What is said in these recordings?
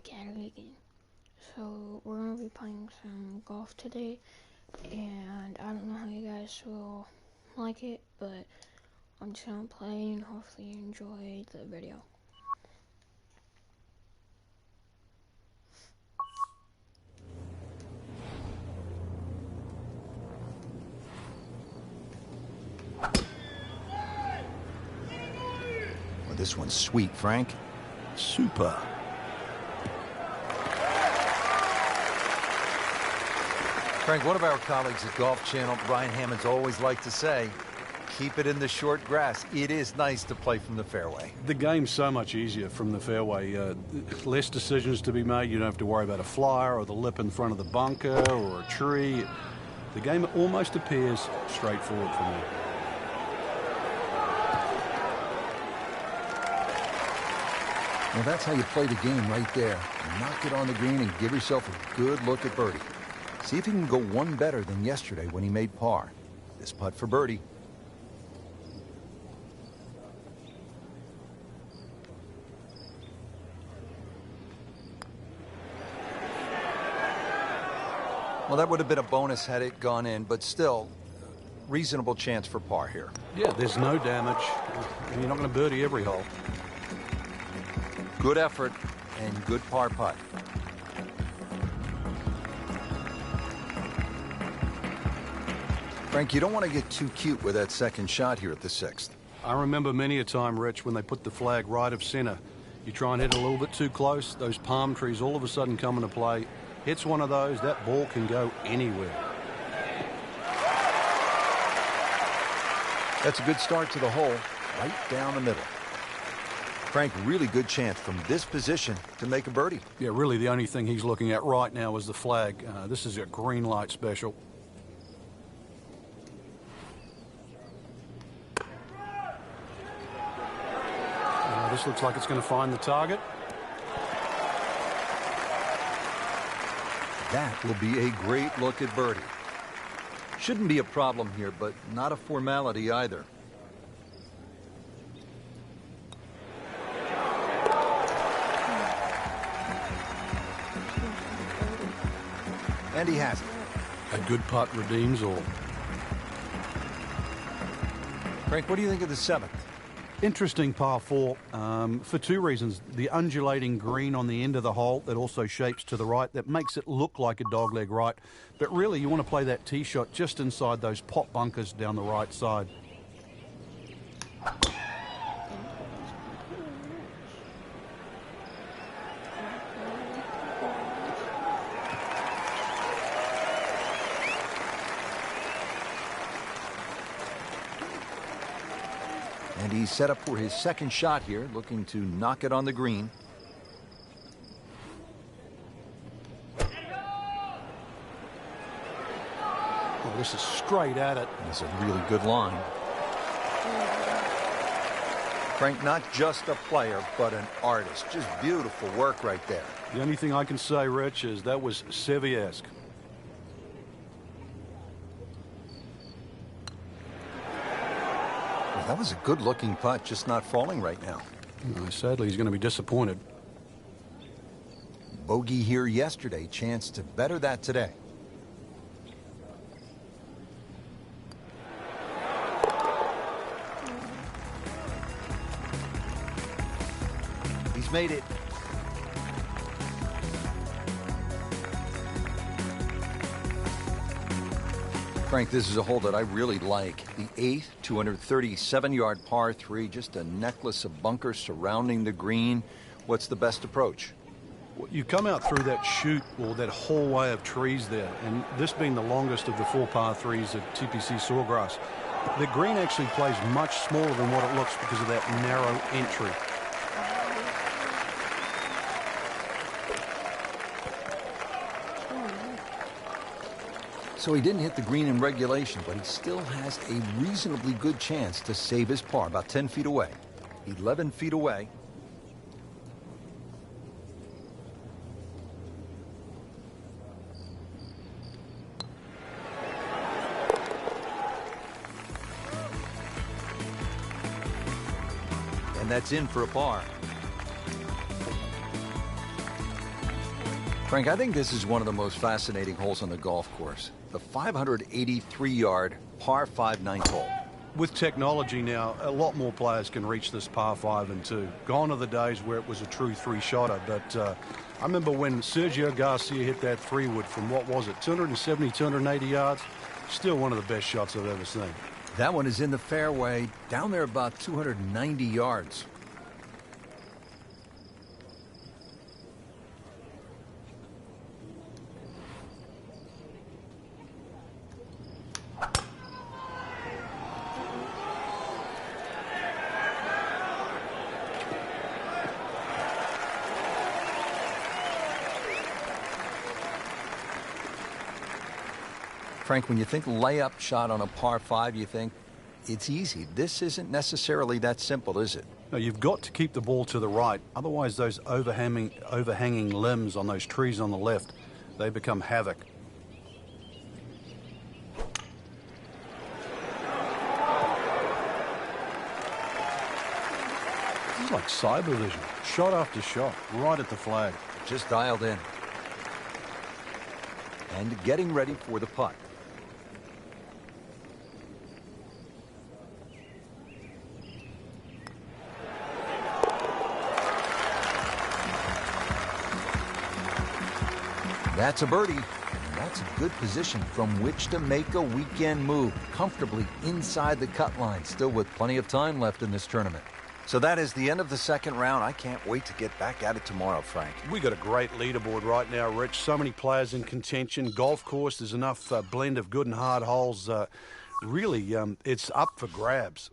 back at it again. So we're gonna be playing some golf today, and I don't know how you guys will like it, but I'm just gonna play and hopefully you enjoy the video. Well, this one's sweet, Frank. Super. Frank, one of our colleagues at Golf Channel, Brian Hammond's always liked to say, keep it in the short grass. It is nice to play from the fairway. The game's so much easier from the fairway. Less decisions to be made. You don't have to worry about a flyer or the lip in front of the bunker or a tree. The game almost appears straightforward for me. Well, that's how you play the game right there. Knock it on the green and give yourself a good look at birdie. See if you can go one better than yesterday when he made par. This putt for birdie. Well, that would have been a bonus had it gone in, but still, reasonable chance for par here. Yeah, there's no damage. You're not going to birdie every hole. Good effort and good par putt. Frank, you don't want to get too cute with that second shot here at the 6th. I remember many a time, Rich, when they put the flag right of center. You try and hit it a little bit too close, those palm trees all of a sudden come into play. Hits one of those, that ball can go anywhere. That's a good start to the hole, right down the middle. Frank, really good chance from this position to make a birdie. Yeah, really the only thing he's looking at right now is the flag. This is a green light special. This looks like it's going to find the target. That will be a great look at birdie. Shouldn't be a problem here, but not a formality either. And he has it. A good putt redeems all. Frank, what do you think of the 7th? Interesting par 4 for two reasons. The undulating green on the end of the hole that also shapes to the right, that makes it look like a dogleg right. But really, you want to play that tee shot just inside those pot bunkers down the right side. And he's set up for his second shot here, looking to knock it on the green. Well, this is straight at it. It's a really good line. Frank, not just a player, but an artist. Just beautiful work right there. The only thing I can say, Rich, is that was Seve-esque. That was a good-looking putt, just not falling right now. Sadly, he's going to be disappointed. Bogey here yesterday, chance to better that today. He's made it. Frank, this is a hole that I really like. The 8th, 237-yard par 3, just a necklace of bunkers surrounding the green. What's the best approach? Well, you come out through that chute or that hallway of trees there, and this being the longest of the 4 par 3s at Tpc Sawgrass, the green actually plays much smaller than what it looks because of that narrow entry. So he didn't hit the green in regulation, but he still has a reasonably good chance to save his par, about 10 feet away. 11 feet away. And that's in for a par. Frank, I think this is one of the most fascinating holes on the golf course. The 583-yard par 5 ninth hole. With technology now, a lot more players can reach this par 5 and 2. Gone are the days where it was a true three-shotter, but I remember when Sergio Garcia hit that 3-wood from, what was it, 270, 280 yards? Still one of the best shots I've ever seen. That one is in the fairway, down there about 290 yards. Frank, when you think layup shot on a par 5, you think it's easy. This isn't necessarily that simple, is it? No, you've got to keep the ball to the right. Otherwise, those overhanging limbs on those trees on the left, they become havoc. This is like cyber vision. Shot after shot, right at the flag. Just dialed in. And getting ready for the putt. That's a birdie, and that's a good position from which to make a weekend move, comfortably inside the cut line, still with plenty of time left in this tournament. So that is the end of the second round. I can't wait to get back at it tomorrow, Frank. We got a great leaderboard right now, Rich. So many players in contention. Golf course, there's enough blend of good and hard holes. Really, it's up for grabs.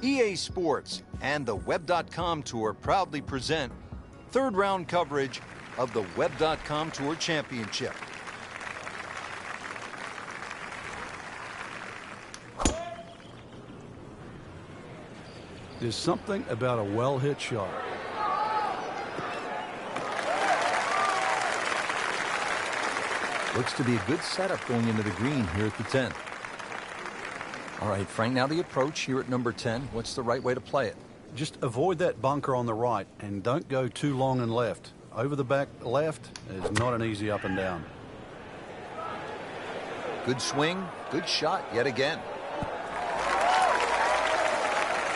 EA Sports and the Web.com Tour proudly present third round coverage of the Web.com Tour Championship. There's something about a well-hit shot. Looks to be a good setup going into the green here at the 10th. All right, Frank, now the approach here at number 10. What's the right way to play it? Just avoid that bunker on the right and don't go too long and left. Over the back left is not an easy up and down. Good swing, good shot yet again.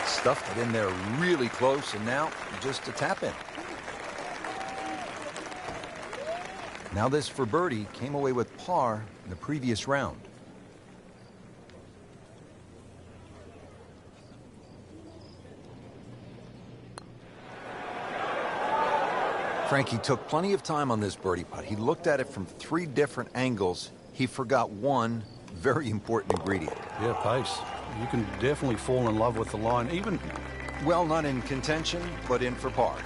Stuffed it in there really close, and now just a tap in. Now this for birdie, came away with par in the previous round. Frankie took plenty of time on this birdie putt. He looked at it from 3 different angles. He forgot one very important ingredient. Yeah, pace. You can definitely fall in love with the line, even... Well, not in contention, but in for par.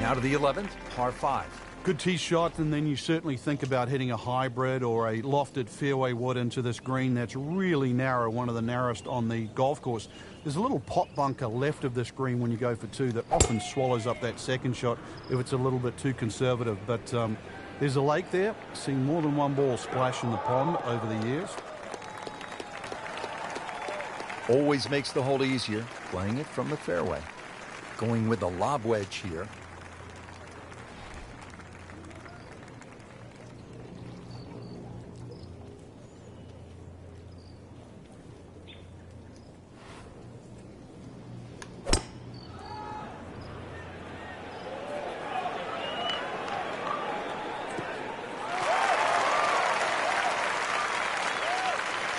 Now to the 11th, par 5. Good tee shot, and then you certainly think about hitting a hybrid or a lofted fairway wood into this green that's really narrow, one of the narrowest on the golf course. There's a little pot bunker left of this green when you go for 2 that often swallows up that second shot if it's a little bit too conservative. But there's a lake there. Seen more than one ball splash in the pond over the years. Always makes the hole easier, playing it from the fairway. Going with the lob wedge here.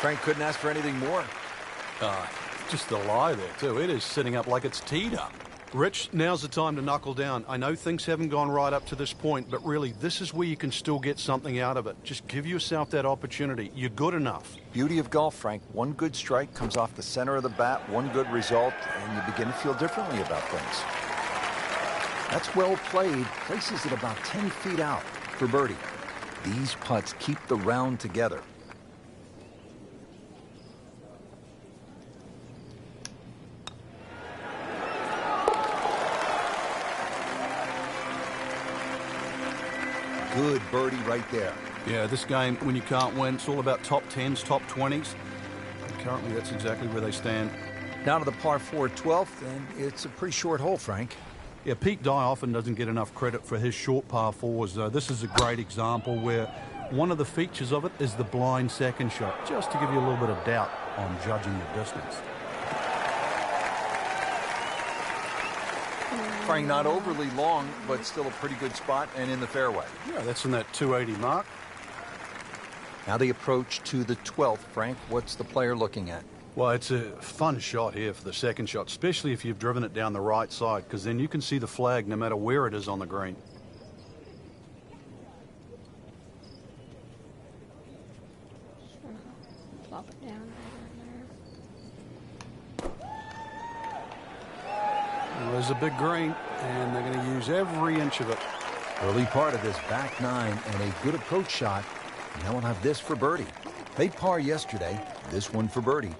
Frank couldn't ask for anything more. Just the lie there, too. It is sitting up like it's teed up. Rich, now's the time to knuckle down. I know things haven't gone right up to this point, but really, this is where you can still get something out of it. Just give yourself that opportunity. You're good enough. Beauty of golf, Frank. One good strike comes off the center of the bat, one good result, and you begin to feel differently about things. That's well played. Places it about 10 feet out for birdie. These putts keep the round together. Good birdie right there. Yeah, this game, when you can't win, it's all about top 10s, top 20s. And currently, that's exactly where they stand. Now to the par 4 12th, and it's a pretty short hole, Frank. Yeah, Pete Dye often doesn't get enough credit for his short par 4s. This is a great example where one of the features of it is the blind second shot, just to give you a little bit of doubt on judging the distance. Frank, not overly long, but still a pretty good spot and in the fairway. Yeah, that's in that 280 mark. Now the approach to the 12th, Frank. What's the player looking at? Well, it's a fun shot here for the second shot, especially if you've driven it down the right side, because then you can see the flag no matter where it is on the green. Plop it down Well, there's a big green, and they're going to use every inch of it. Early part of this back 9 and a good approach shot. Now we'll have this for birdie. Made par yesterday. This one for birdie.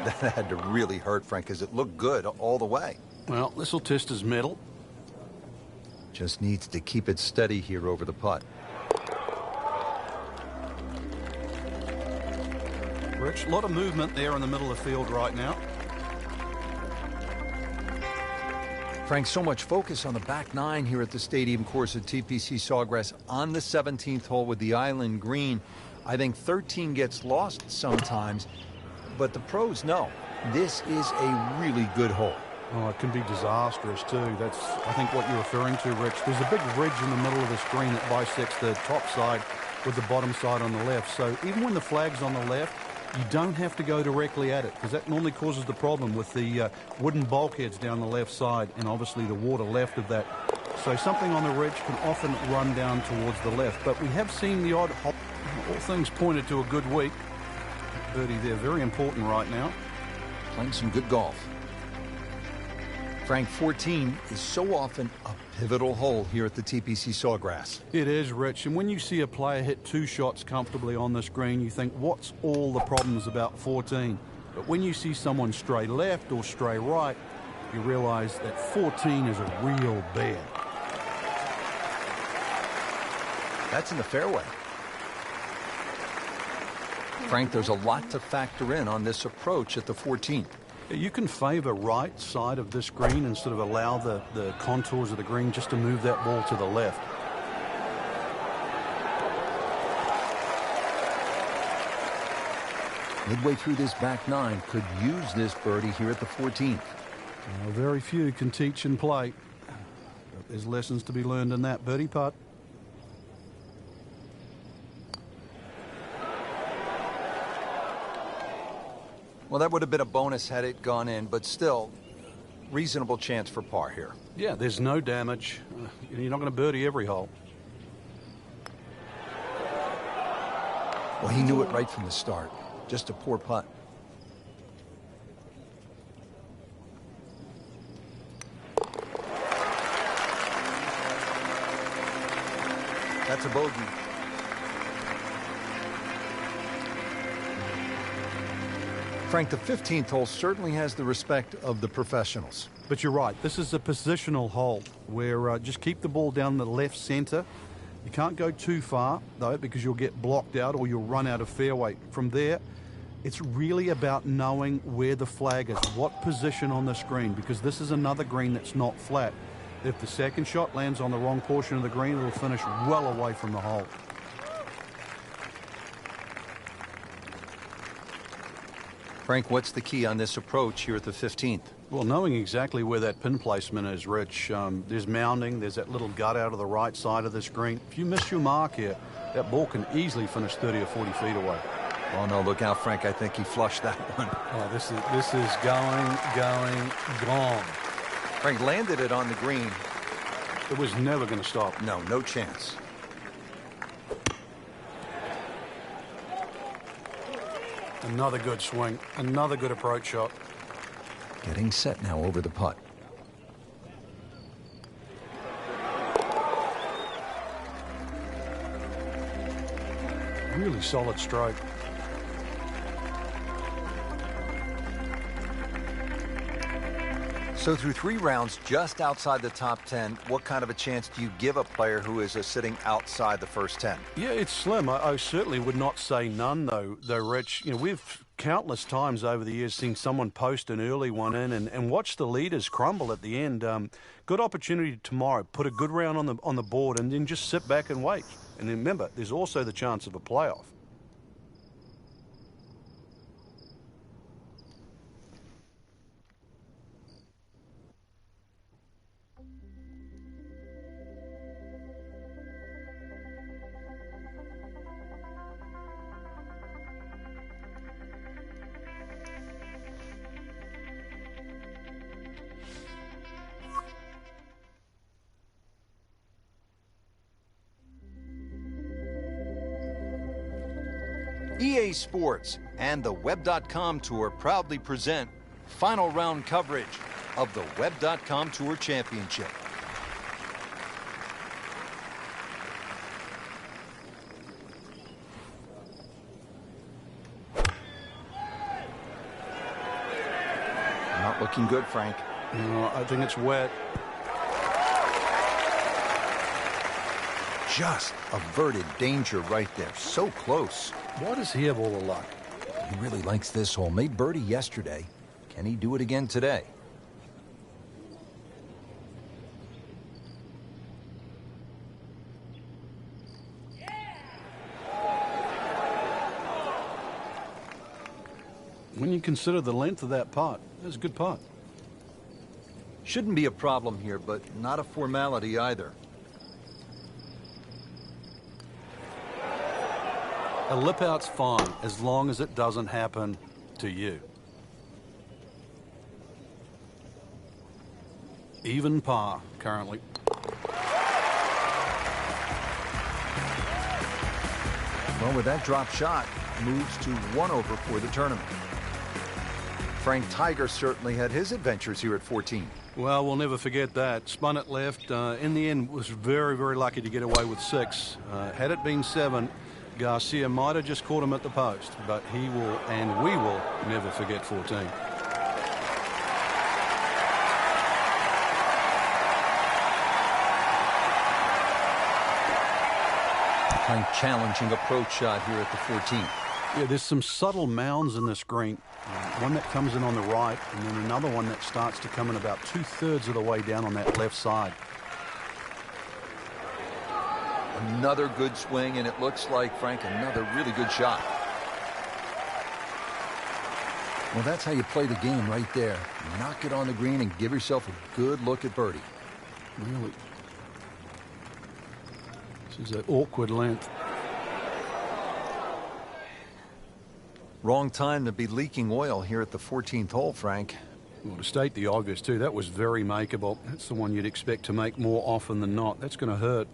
That had to really hurt, Frank, because it looked good all the way. Well, this will test his mettle. Just needs to keep it steady here over the putt. Rich, a lot of movement there in the middle of the field right now. Frank, so much focus on the back 9 here at the stadium course at TPC Sawgrass on the 17th hole with the island green. I think 13 gets lost sometimes, but the pros know this is a really good hole. Oh, it can be disastrous too. That's, I think, what you're referring to, Rich. There's a big ridge in the middle of this green that bisects the top side with the bottom side on the left. So even when the flag's on the left, you don't have to go directly at it, because that normally causes the problem with the wooden bulkheads down the left side and obviously the water left of that So something on the ridge can often run down towards the left. But we have seen the odd hole. All things pointed to a good week. Birdie there, very important right now. Playing some good golf. Frank, 14 is so often a pivotal hole here at the TPC Sawgrass. It is, Rich. And when you see a player hit 2 shots comfortably on this green, you think, what's all the problems about 14? But when you see someone stray left or stray right, you realize that 14 is a real bear. That's in the fairway. Frank, there's a lot to factor in on this approach at the 14th. You can favor right side of this green and sort of allow the contours of the green just to move that ball to the left. Midway through this back 9, could use this birdie here at the 14th. Well, very few can teach and play. But there's lessons to be learned in that birdie putt. Well, that would have been a bonus had it gone in, but still, reasonable chance for par here. Yeah, there's no damage. You're not going to birdie every hole. Well, he knew it right from the start. Just a poor putt. That's a bogey. Frank, the 15th hole certainly has the respect of the professionals. But you're right. This is a positional hole where just keep the ball down the left center. You can't go too far, though, because you'll get blocked out or you'll run out of fairway. From there, it's really about knowing where the flag is, what position on the green, because this is another green that's not flat. If the second shot lands on the wrong portion of the green, it'll finish well away from the hole. Frank, what's the key on this approach here at the 15th? Well, knowing exactly where that pin placement is, Rich. There's mounding. There's that little gut out of the right side of this green. If you miss your mark here, that ball can easily finish 30 or 40 feet away. Oh, no, look out, Frank. I think he flushed that one. Oh, this is gone. Frank landed it on the green. It was never going to stop. No, no chance. Another good swing. Another good approach shot. Getting set now over the putt. Really solid stroke. So through 3 rounds just outside the top 10, what kind of a chance do you give a player who is sitting outside the first 10? Yeah, it's slim. I certainly would not say none, though, Rich. You know, we've countless times over the years seen someone post an early one in and watch the leaders crumble at the end. Good opportunity tomorrow. Put a good round on the board and then just sit back and wait. And then remember, there's also the chance of a playoff. EA Sports and the Web.com Tour proudly present final round coverage of the Web.com Tour Championship. Not looking good, Frank. No, I think it's wet. Just averted danger right there. So close. Why does he have all the luck? He really likes this hole. Made birdie yesterday. Can he do it again today? When you consider the length of that putt, that's a good putt. Shouldn't be a problem here, but not a formality either. A lip out's fine as long as it doesn't happen to you. Even par currently. Well, with that drop shot, moves to 1 over for the tournament. Frank Tiger certainly had his adventures here at 14. Well, we'll never forget that. Spun it left. In the end, was very, very lucky to get away with 6. Had it been 7, Garcia might have just caught him at the post, but he will, and we will, never forget 14. Playing challenging approach shot here at the 14. Yeah, there's some subtle mounds in this green. One that comes in on the right, and then another one that starts to come in about 2/3 of the way down on that left side. Another good swing, and it looks like, Frank, another really good shot. Well, that's how you play the game right there. Knock it on the green and give yourself a good look at birdie. Really. This is an awkward length. Wrong time to be leaking oil here at the 14th hole, Frank. Well, to state the obvious, too, that was very makeable. That's the one you'd expect to make more often than not. That's going to hurt.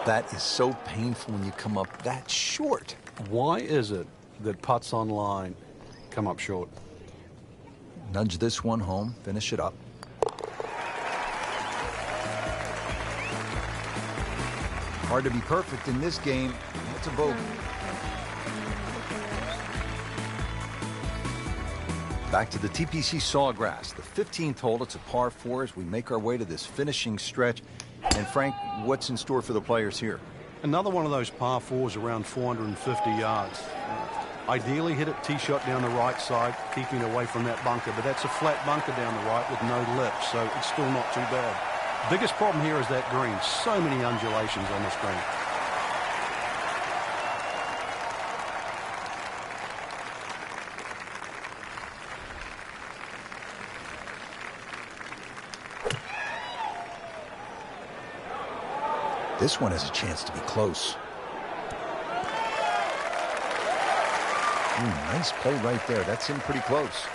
That is so painful when you come up that short. Why is it that putts on line come up short? Nudge this one home, finish it up. Hard to be perfect in this game. That's a bogey. Back to the TPC Sawgrass, the 15th hole. It's a par 4 as we make our way to this finishing stretch. And Frank, what's in store for the players here? Another one of those par 4s around 450 yards. Ideally hit it tee shot down the right side, keeping away from that bunker. But that's a flat bunker down the right with no lip, so it's still not too bad. Biggest problem here is that green. So many undulations on this green. This one has a chance to be close. Nice play right there. That's in pretty close.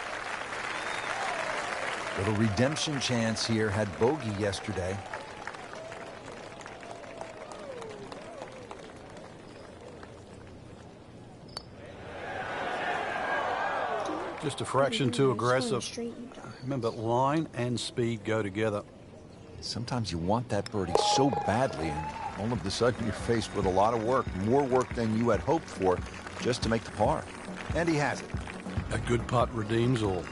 Little redemption chance here. Had bogey yesterday. Just a fraction too aggressive. Remember, line and speed go together. Sometimes you want that birdie so badly, and all of a sudden you're faced with a lot of work, more work than you had hoped for, just to make the par. And he has it. A good putt redeems all.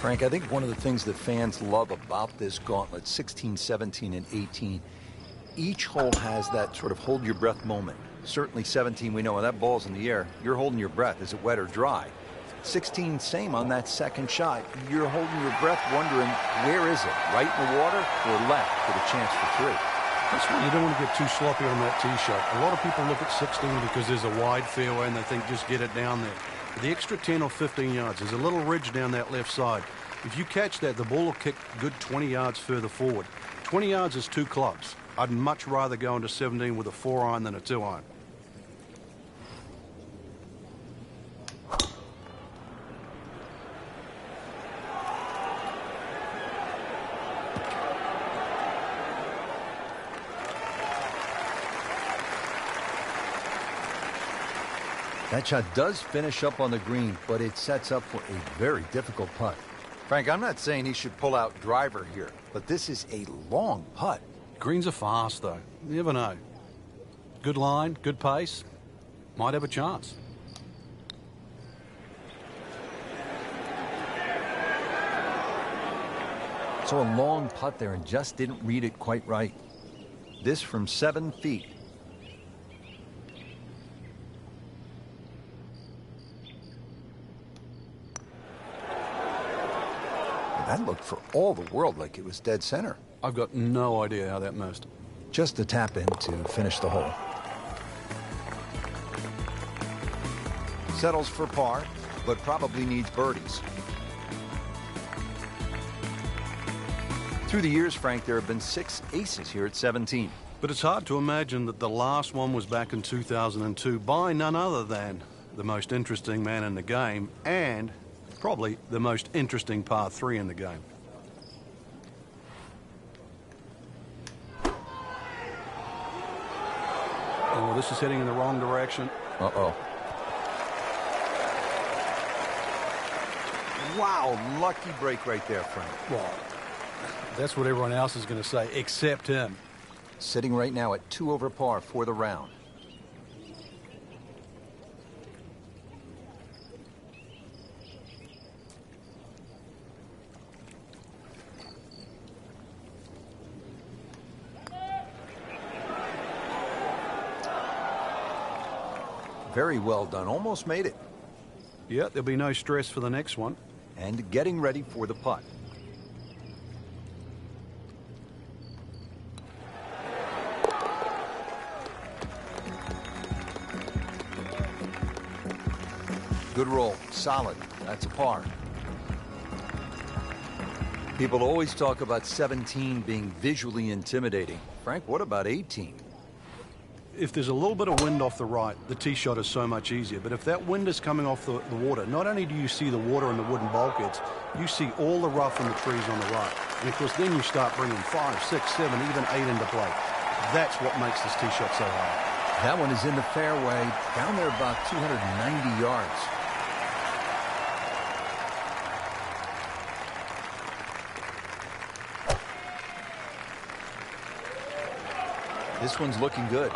Frank, I think one of the things that fans love about this gauntlet, 16, 17, and 18, each hole has that sort of hold your breath moment. Certainly 17, we know when that ball's in the air, you're holding your breath. Is it wet or dry? 16, same on that second shot. You're holding your breath wondering, where is it? Right in the water or left for the chance for 3? That's why you don't want to get too sloppy on that tee shot. A lot of people look at 16 because there's a wide fairway and they think just get it down there. The extra 10 or 15 yards, there's a little ridge down that left side. If you catch that, the ball will kick good 20 yards further forward. 20 yards is 2 clubs. I'd much rather go into 17 with a 4-iron than a 2-iron. That shot does finish up on the green, but it sets up for a very difficult putt. Frank, I'm not saying he should pull out driver here, but this is a long putt. Greens are fast, though. You never know. Good line, good pace. Might have a chance. So a long putt there and just didn't read it quite right. This from 7 feet. That looked for all the world like it was dead center. I've got no idea how that missed. Just a tap in to finish the hole. Settles for par, but probably needs birdies. Through the years, Frank, there have been 6 aces here at 17. But it's hard to imagine that the last one was back in 2002 by none other than the most interesting man in the game and probably the most interesting par 3 in the game. Oh, this is heading in the wrong direction. Uh-oh. Wow, lucky break right there, Frank. Well, that's what everyone else is going to say, except him. Sitting right now at 2 over par for the round. Very well done. Almost made it. Yeah, there'll be no stress for the next one. And getting ready for the putt. Good roll. Solid. That's a par. People always talk about 17 being visually intimidating. Frank, what about 18? If there's a little bit of wind off the right, the tee shot is so much easier. But if that wind is coming off the water, not only do you see the water and the wooden bulkheads, you see all the rough and the trees on the right. And of course, then you start bringing 5, 6, 7, even 8 into play. That's what makes this tee shot so hard. That one is in the fairway, down there about 290 yards. This one's looking good.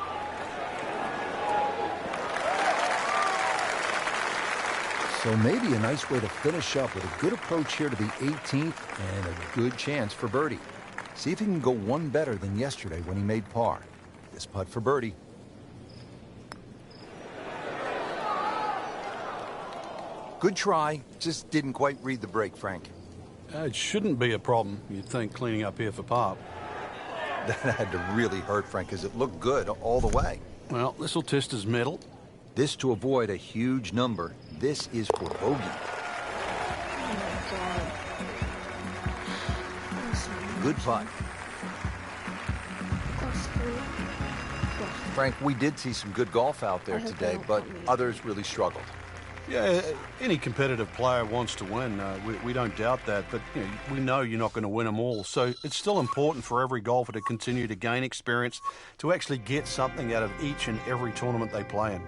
So maybe a nice way to finish up with a good approach here to the 18th and a good chance for birdie. See if he can go one better than yesterday when he made par. This putt for birdie. Good try, just didn't quite read the break, Frank. It shouldn't be a problem, you'd think, cleaning up here for par. That had to really hurt, Frank, because it looked good all the way. Well, this will test his mettle. This to avoid a huge number. This is for bogey. Oh my God. Good putt. Plus 3. Frank, we did see some good golf out there I hope today, they don't but put me. others really struggled. Yeah, any competitive player wants to win. We don't doubt that, but we know you're not going to win them all. So it's still important for every golfer to continue to gain experience, to actually get something out of each and every tournament they play in.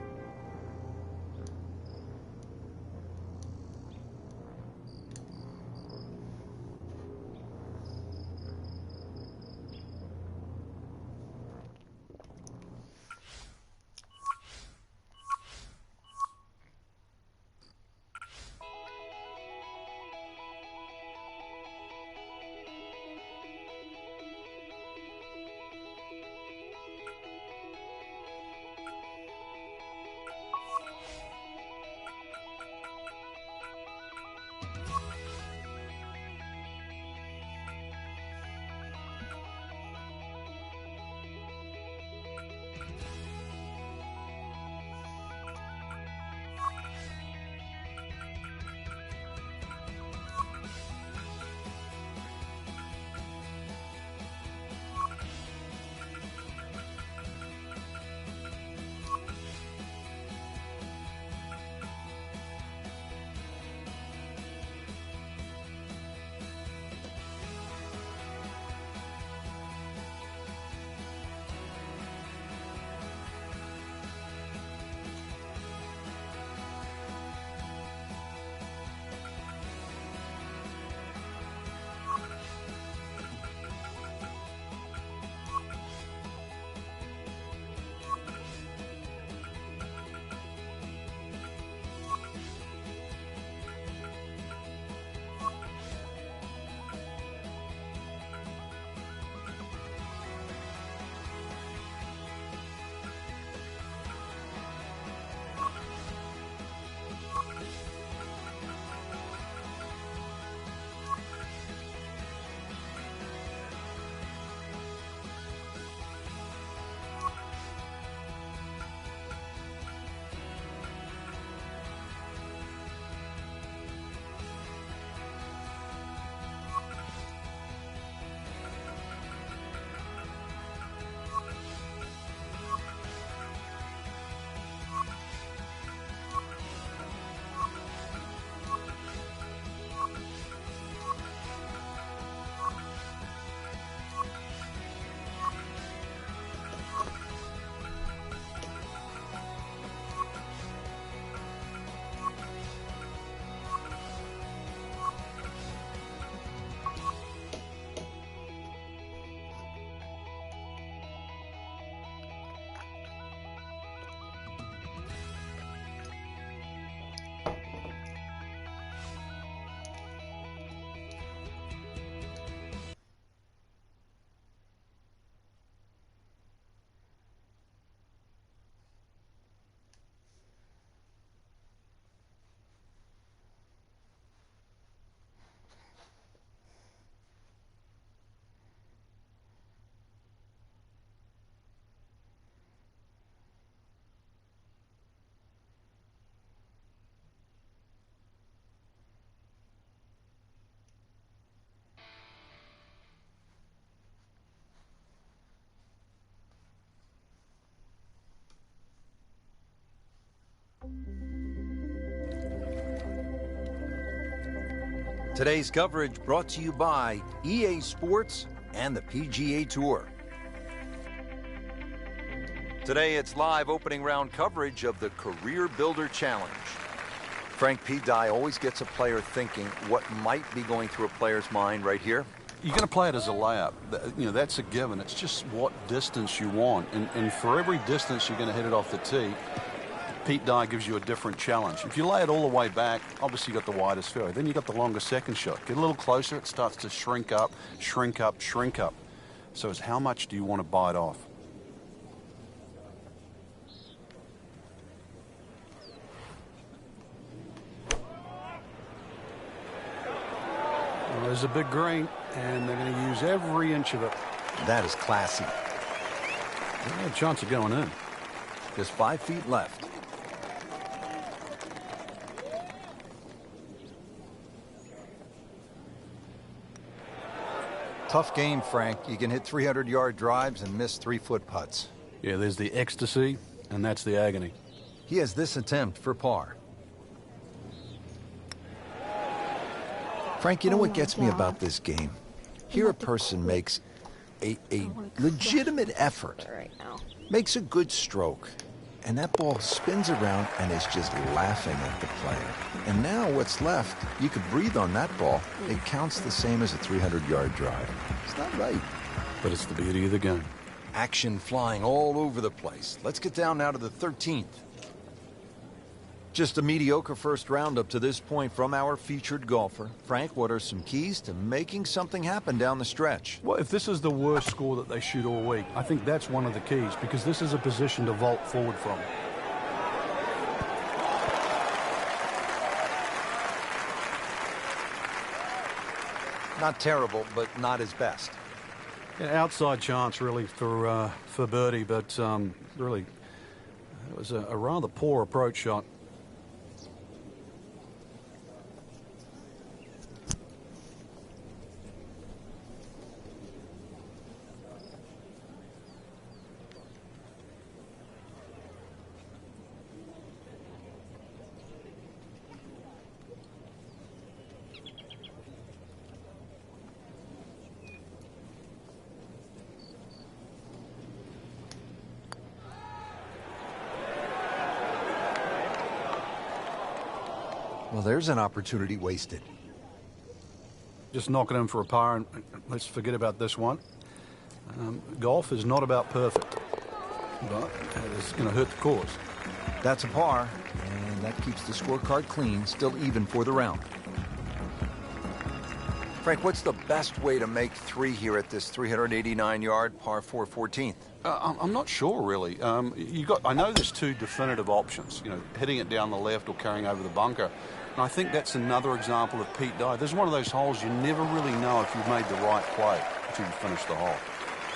Today's coverage brought to you by EA Sports and the PGA Tour. Today it's live opening round coverage of the Career Builder Challenge. Frank P. Dye always gets a player thinking what might be going through a player's mind right here. You're going to play it as a layup. You know, that's a given. It's just what distance you want. And for every distance you're going to hit it off the tee, Pete Dye gives you a different challenge. If you lay it all the way back, obviously you've got the widest fairway. Then you've got the longer second shot. Get a little closer, it starts to shrink up, shrink up, shrink up. So it's how much do you want to bite off? Well, there's a big green, and they're going to use every inch of it. That is classy. They have a chance of going in. Just 5 feet left. Tough game, Frank. You can hit 300-yard drives and miss 3-foot putts. Yeah, there's the ecstasy, and that's the agony. He has this attempt for par. Frank, you know what gets me about this game? Here a person makes a legitimate effort, Right now. makes a good stroke, and that ball spins around and is just laughing at the player. And now what's left, you could breathe on that ball. It counts the same as a 300-yard drive. It's not right. But it's the beauty of the game. Action flying all over the place. Let's get down now to the 13th. Just a mediocre first round up to this point from our featured golfer. Frank, what are some keys to making something happen down the stretch? Well, if this is the worst score that they shoot all week, I think that's one of the keys, because this is a position to vault forward from. Not terrible, but not his best. Yeah, outside chance, really, for birdie, but really, it was a rather poor approach shot. Well, there's an opportunity wasted. Just knock it in for a par, and let's forget about this one. Golf is not about perfect, but it's going to hurt the cause. That's a par, and that keeps the scorecard clean, still even for the round. Frank, what's the best way to make 3 here at this 389-yard par 4 14th? I'm not sure, really. I know there's 2 definitive options, you know, hitting it down the left or carrying over the bunker. And I think that's another example of Pete Dye. There's one of those holes you never really know if you've made the right play until you finish the hole.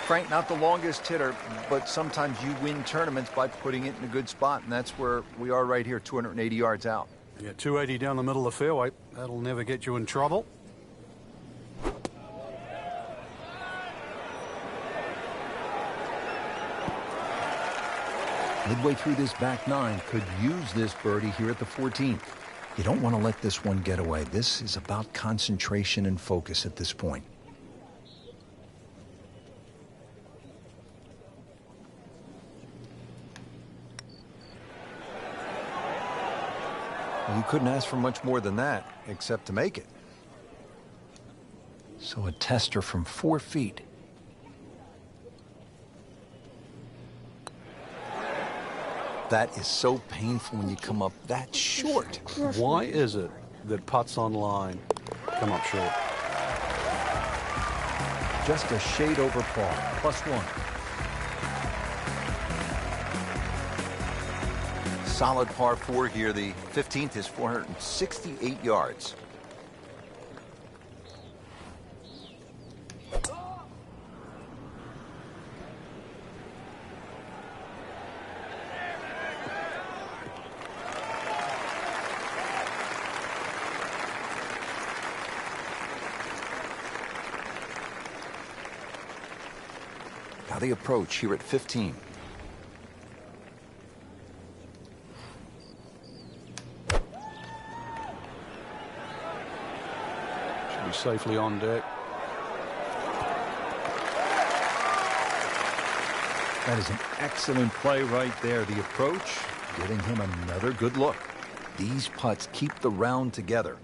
Frank, not the longest hitter, but sometimes you win tournaments by putting it in a good spot, and that's where we are right here, 280 yards out. Yeah, 280 down the middle of the fairway. That'll never get you in trouble. Midway through this back 9, could use this birdie here at the 14th. You don't want to let this one get away. This is about concentration and focus at this point. You couldn't ask for much more than that, except to make it. So a tester from 4 feet. That is so painful when you come up that short. Why is it that putts on line come up short? Just a shade over par, +1. Solid par 4 here. The 15th is 468 yards. Now the approach here at 15. be safely on deck. That is an excellent play right there. The approach, giving him another good look. These putts keep the round together.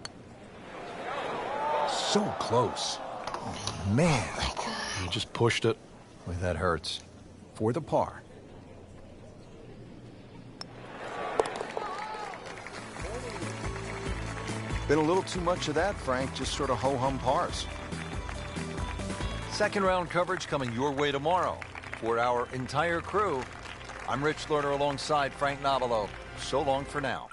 So close. Man. He just pushed it. Boy, that hurts. For the par. Been a little too much of that, Frank. Just sort of ho-hum pars. Second round coverage coming your way tomorrow. For our entire crew, I'm Rich Lerner alongside Frank Nobilo. So long for now.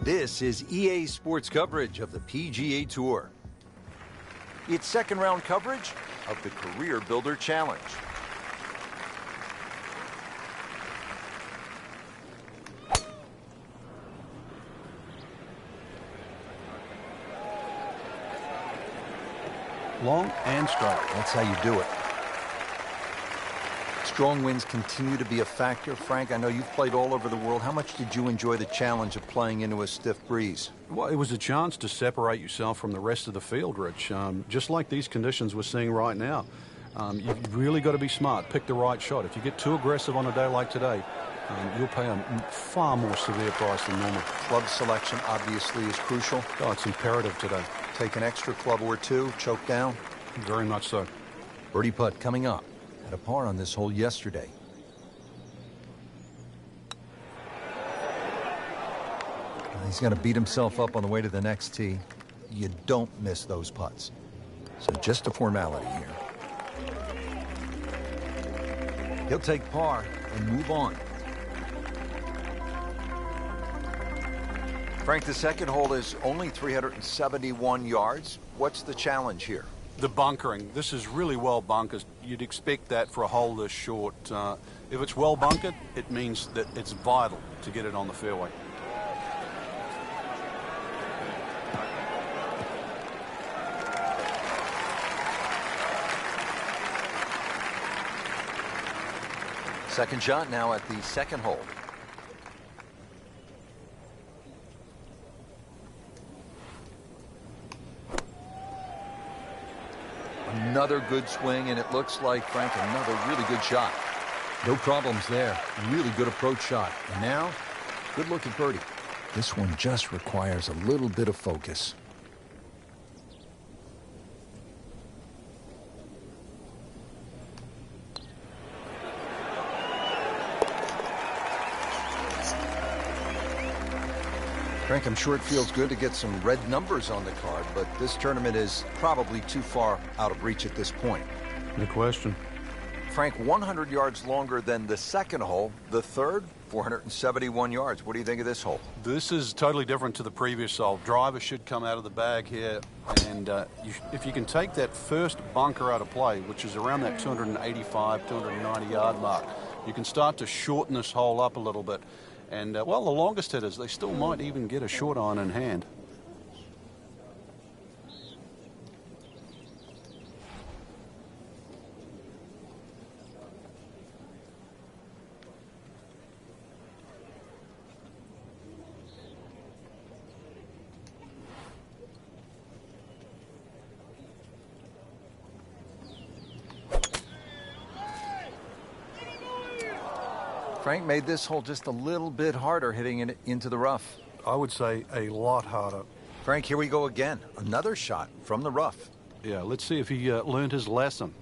This is EA Sports coverage of the PGA Tour. It's second round coverage of the Career Builder Challenge. Long and straight. That's how you do it. Strong winds continue to be a factor. Frank, I know you've played all over the world. How much did you enjoy the challenge of playing into a stiff breeze? Well, it was a chance to separate yourself from the rest of the field, Rich. Just like these conditions we're seeing right now. You've really got to be smart. Pick the right shot. If you get too aggressive on a day like today, you'll pay a far more severe price than normal. Club selection obviously is crucial. Oh, it's imperative today. Take an extra club or two, choke down. Very much so. Birdie putt coming up. Had a par on this hole yesterday. He's going to beat himself up on the way to the next tee. You don't miss those putts. So just a formality here. He'll take par and move on. Frank, the second hole is only 371 yards. What's the challenge here? The bunkering. This is really well bunkered. You'd expect that for a hole this short. If it's well bunkered, it means that it's vital to get it on the fairway. Second shot now at the second hole. Another good swing, and it looks like, Frank, another really good shot. No problems there. Really good approach shot. And now, good look at birdie. This one just requires a little bit of focus. Frank, I'm sure it feels good to get some red numbers on the card, but this tournament is probably too far out of reach at this point. No question. Frank, 100 yards longer than the second hole. The third, 471 yards. What do you think of this hole? This is totally different to the previous hole. Driver should come out of the bag here, and if you can take that first bunker out of play, which is around that 285, 290 yard mark, you can start to shorten this hole up a little bit. And, well, the longest hitters, they still might even get a short iron in hand. Frank made this hole just a little bit harder hitting it into the rough. I would say a lot harder. Frank, here we go again. Another shot from the rough. Yeah, let's see if he learned his lesson.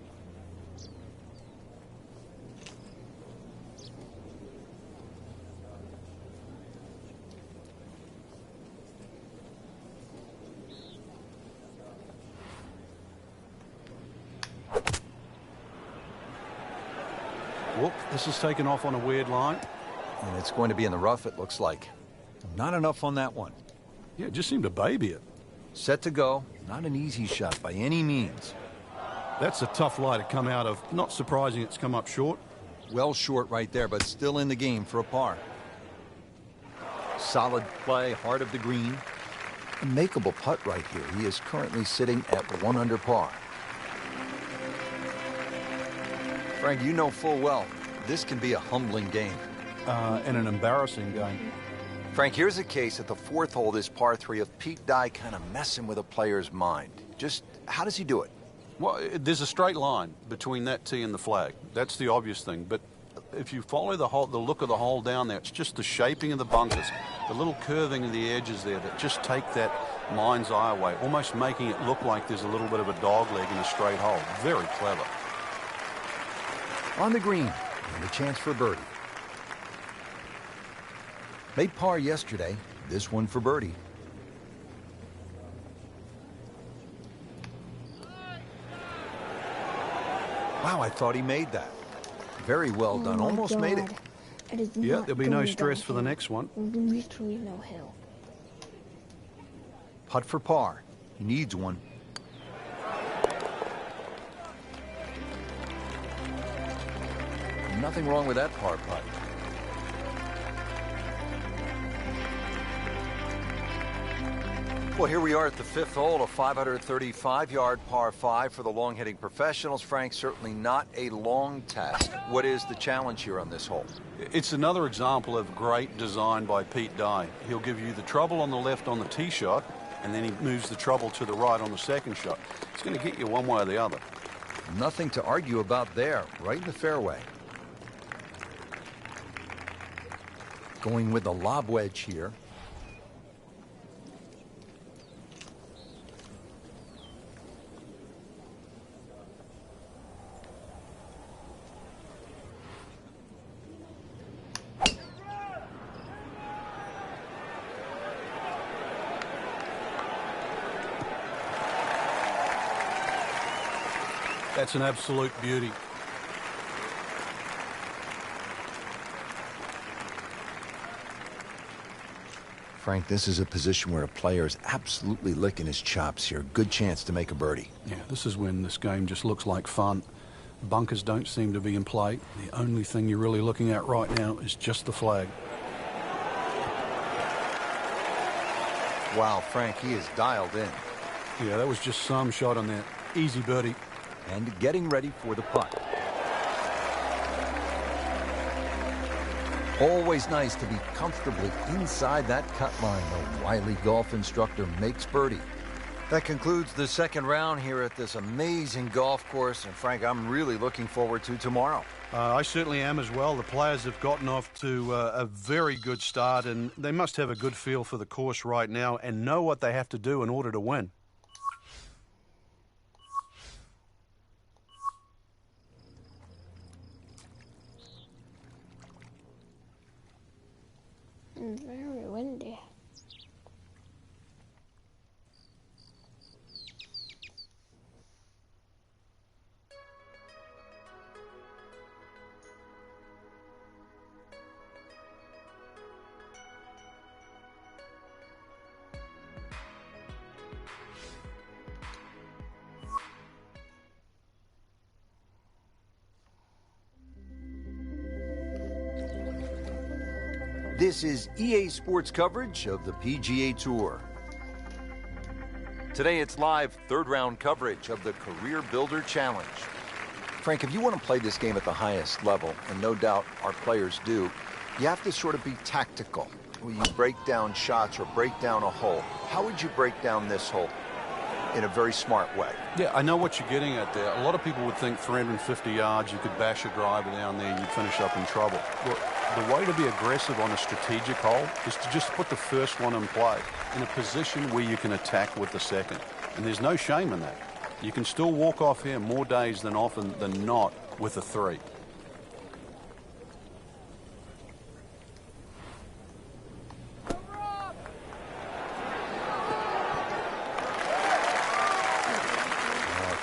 This has taken off on a weird line. And it's going to be in the rough, it looks like. Not enough on that one. Yeah, it just seemed to baby it. Set to go. Not an easy shot by any means. That's a tough lie to come out of. Not surprising it's come up short. Well short right there, but still in the game for a par. Solid play, heart of the green. A makeable putt right here. He is currently sitting at 1 under par. Frank, you know full well, this can be a humbling game. And an embarrassing game. Frank, here's a case at the 4th hole, this par 3, of Pete Dye kind of messing with a player's mind. Just, how does he do it? Well, there's a straight line between that tee and the flag. That's the obvious thing. But if you follow the look of the hole down there, it's just the shaping of the bunkers, the little curving of the edges there that just take that mind's eye away, almost making it look like there's a little bit of a dog leg in a straight hole. Very clever. On the green, and a chance for birdie. Made par yesterday, this one for birdie. Wow, I thought he made that. Very well done. Almost made it. Yeah, there'll be no stress for the next one. Literally no hill. Putt for par. He needs one. Nothing wrong with that par putt. Well, here we are at the 5th hole, a 535-yard par 5 for the long-hitting professionals. Frank, certainly not a long task. What is the challenge here on this hole? It's another example of great design by Pete Dye. He'll give you the trouble on the left on the tee shot, and then he moves the trouble to the right on the second shot. It's going to get you one way or the other. Nothing to argue about there, right in the fairway. Going with the lob wedge here. That's an absolute beauty. Frank, this is a position where a player is absolutely licking his chops here. Good chance to make a birdie. Yeah, this is when this game just looks like fun. Bunkers don't seem to be in play. The only thing you're really looking at right now is just the flag. Wow, Frank, he is dialed in. Yeah, that was just some shot on that. Easy birdie. And getting ready for the putt. Always nice to be comfortably inside that cut line. The wily golf instructor makes birdie. That concludes the second round here at this amazing golf course. And Frank, I'm really looking forward to tomorrow. I certainly am as well. The players have gotten off to a very good start, and they must have a good feel for the course right now and know what they have to do in order to win. Very windy. This is EA Sports coverage of the PGA Tour. Today it's live third round coverage of the Career Builder Challenge. Frank, if you want to play this game at the highest level, and no doubt our players do, you have to sort of be tactical. When you break down shots or break down a hole, how would you break down this hole in a very smart way? Yeah, I know what you're getting at there. A lot of people would think 350 yards, you could bash a driver down there, you'd finish up in trouble. Well, the way to be aggressive on a strategic hole is to just put the first one in play in a position where you can attack with the second. And there's no shame in that. You can still walk off here more days than often than not with a 3.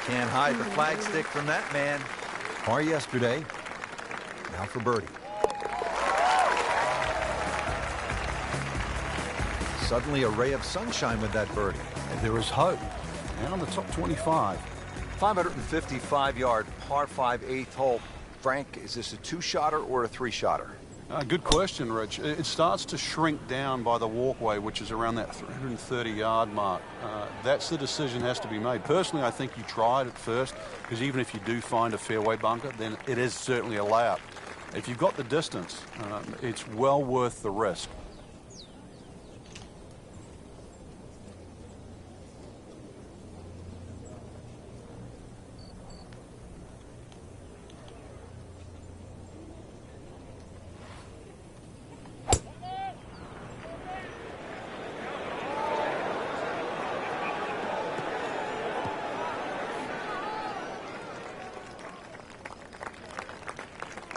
Can't hide the flagstick from that man. Par yesterday. Now for birdie. Suddenly a ray of sunshine with that birdie. And there is hope. And on the top 25. 555-yard par 5 8th hole. Frank, is this a two-shotter or a three-shotter? Good question, Rich. It starts to shrink down by the walkway, which is around that 330-yard mark. That's the decision has to be made. Personally, I think you try it at first, because even if you do find a fairway bunker, then it is certainly a layup. If you've got the distance, it's well worth the risk.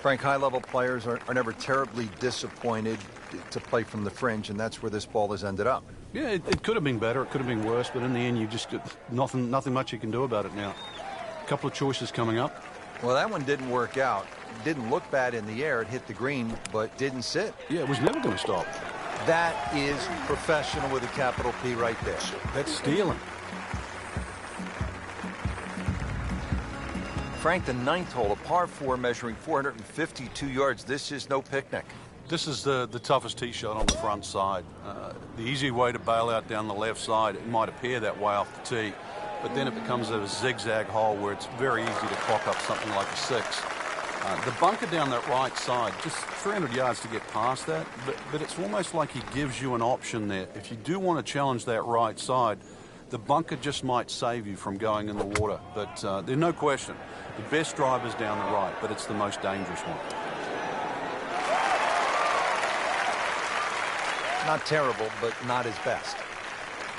Frank, high-level players are never terribly disappointed to play from the fringe, and that's where this ball has ended up. Yeah, it could have been better, it could have been worse, but in the end, you just got nothing much you can do about it now. A couple of choices coming up. Well, that one didn't work out. Didn't look bad in the air. It hit the green, but didn't sit. Yeah, it was never going to stop. That is professional with a capital P right there. That's stealing. Frank, the 9th hole, a par 4 measuring 452 yards. This is no picnic. This is the toughest tee shot on the front side. The easy way to bail out down the left side, it might appear that way off the tee, but then it becomes a zigzag hole where it's very easy to clock up something like a 6. The bunker down that right side, just 300 yards to get past that, but it's almost like he gives you an option there. If you do want to challenge that right side, the bunker just might save you from going in the water. But there's no question, the best drive is down the right, but it's the most dangerous one. Not terrible, but not his best.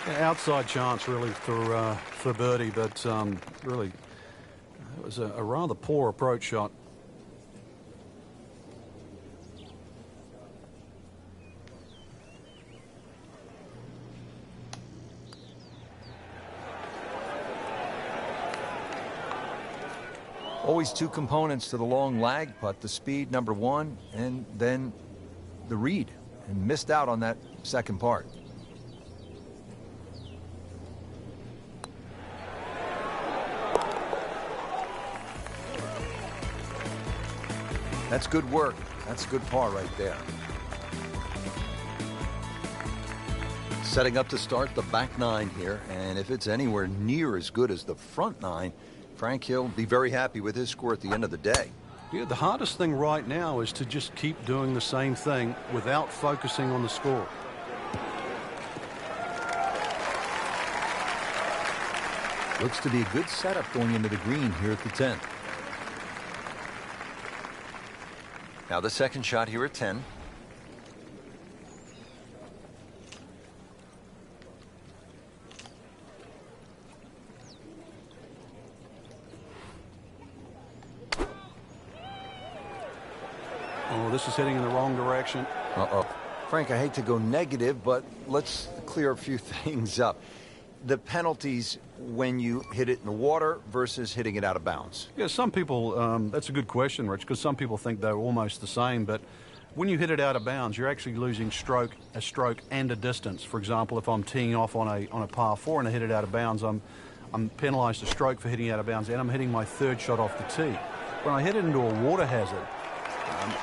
Yeah, outside chance, really, for birdie, but really, it was a rather poor approach shot. Always two components to the long lag putt, the speed, number one, and then the read, and missed out on that second part. That's good work. That's a good par right there. Setting up to start the back nine here, and if it's anywhere near as good as the front nine, Frank Hill be very happy with his score at the end of the day. Yeah, the hardest thing right now is to just keep doing the same thing without focusing on the score. Looks to be a good setup going into the green here at the 10th. Now the second shot here at 10. Oh, this is heading in the wrong direction. Uh-oh. Frank, I hate to go negative, but let's clear a few things up. The penalties when you hit it in the water versus hitting it out of bounds. Yeah, some people, that's a good question, Rich, because some people think they're almost the same, but when you hit it out of bounds, you're actually losing a stroke and a distance. For example, if I'm teeing off on a par 4 and I hit it out of bounds, I'm penalised a stroke for hitting it out of bounds, and I'm hitting my third shot off the tee. When I hit it into a water hazard,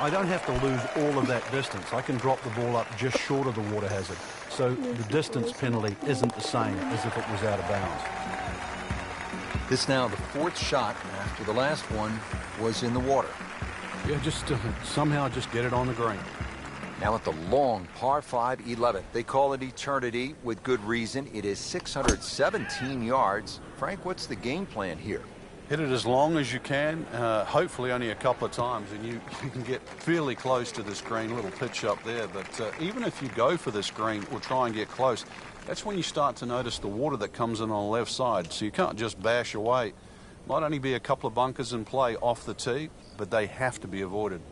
I don't have to lose all of that distance. I can drop the ball up just short of the water hazard. So the distance penalty isn't the same as if it was out of bounds. This now the fourth shot after the last one was in the water. Yeah, just somehow just get it on the green. Now at the long par 5 11th. They call it eternity with good reason. It is 617 yards. Frank, what's the game plan here? Hit it as long as you can, hopefully only a couple of times, and you can get fairly close to this green. A little pitch up there, but even if you go for this green or try and get close, that's when you start to notice the water that comes in on the left side. So you can't just bash away. Might only be a couple of bunkers in play off the tee, but they have to be avoided.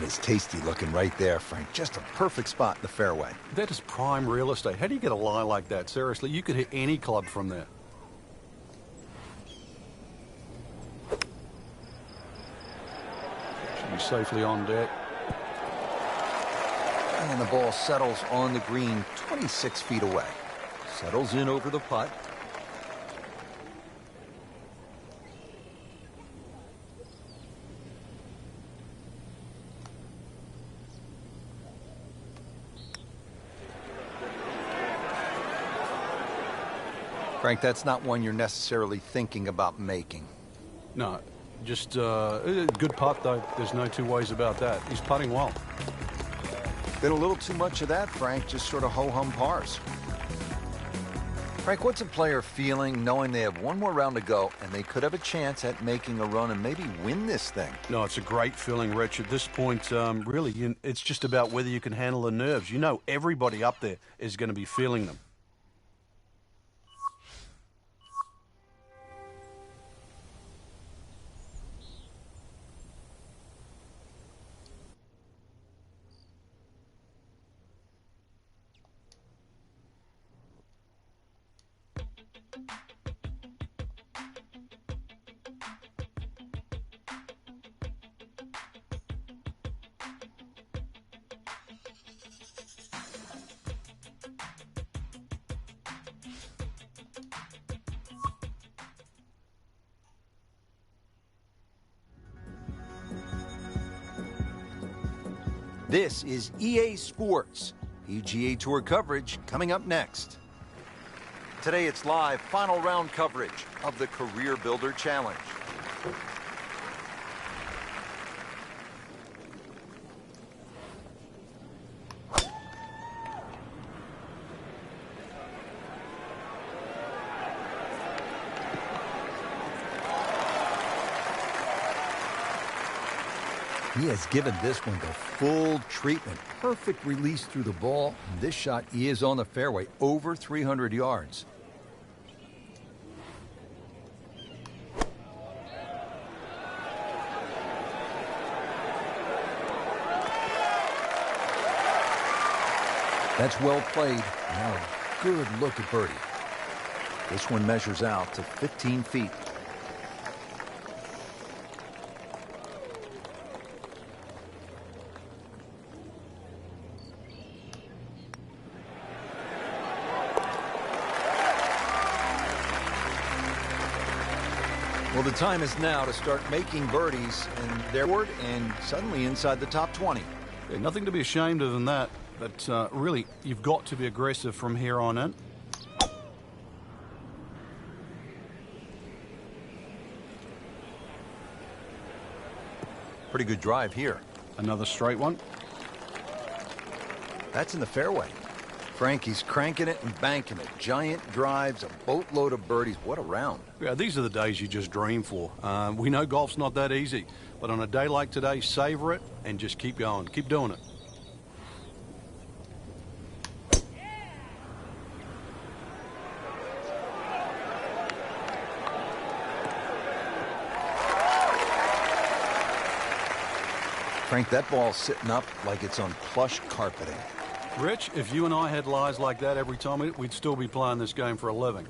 is tasty looking right there, Frank. Just a perfect spot in the fairway. That is prime real estate. How do you get a lie like that? Seriously, you could hit any club from there. Should be safely on deck. And the ball settles on the green 26 feet away. Settles in over the putt. Frank, that's not one you're necessarily thinking about making. No, just a good putt, though. There's no two ways about that. He's putting well. Been a little too much of that, Frank, just sort of ho-hum pars. Frank, what's a player feeling knowing they have one more round to go and they could have a chance at making a run and maybe win this thing? No, it's a great feeling, Rich. At this point, really, it's just about whether you can handle the nerves. You know everybody up there is going to be feeling them. This is EA Sports. PGA Tour coverage coming up next. Today it's live final round coverage of the Career Builder Challenge. He has given this one the full treatment. Perfect release through the ball. This shot is on the fairway, over 300 yards. That's well played. Now a good look at birdie. This one measures out to 15 feet. Well, the time is now to start making birdies, and they're forward and suddenly inside the top 20. Yeah, nothing to be ashamed of in that, but really, you've got to be aggressive from here on in. Pretty good drive here. Another straight one. That's in the fairway. Frankie's cranking it and banking it. Giant drives, a boatload of birdies. What a round. Yeah, these are the days you just dream for. We know golf's not that easy, but on a day like today, savor it and just keep going. Keep doing it. Frank, that ball's sitting up like it's on plush carpeting. Rich, if you and I had lies like that every time, we'd still be playing this game for a living.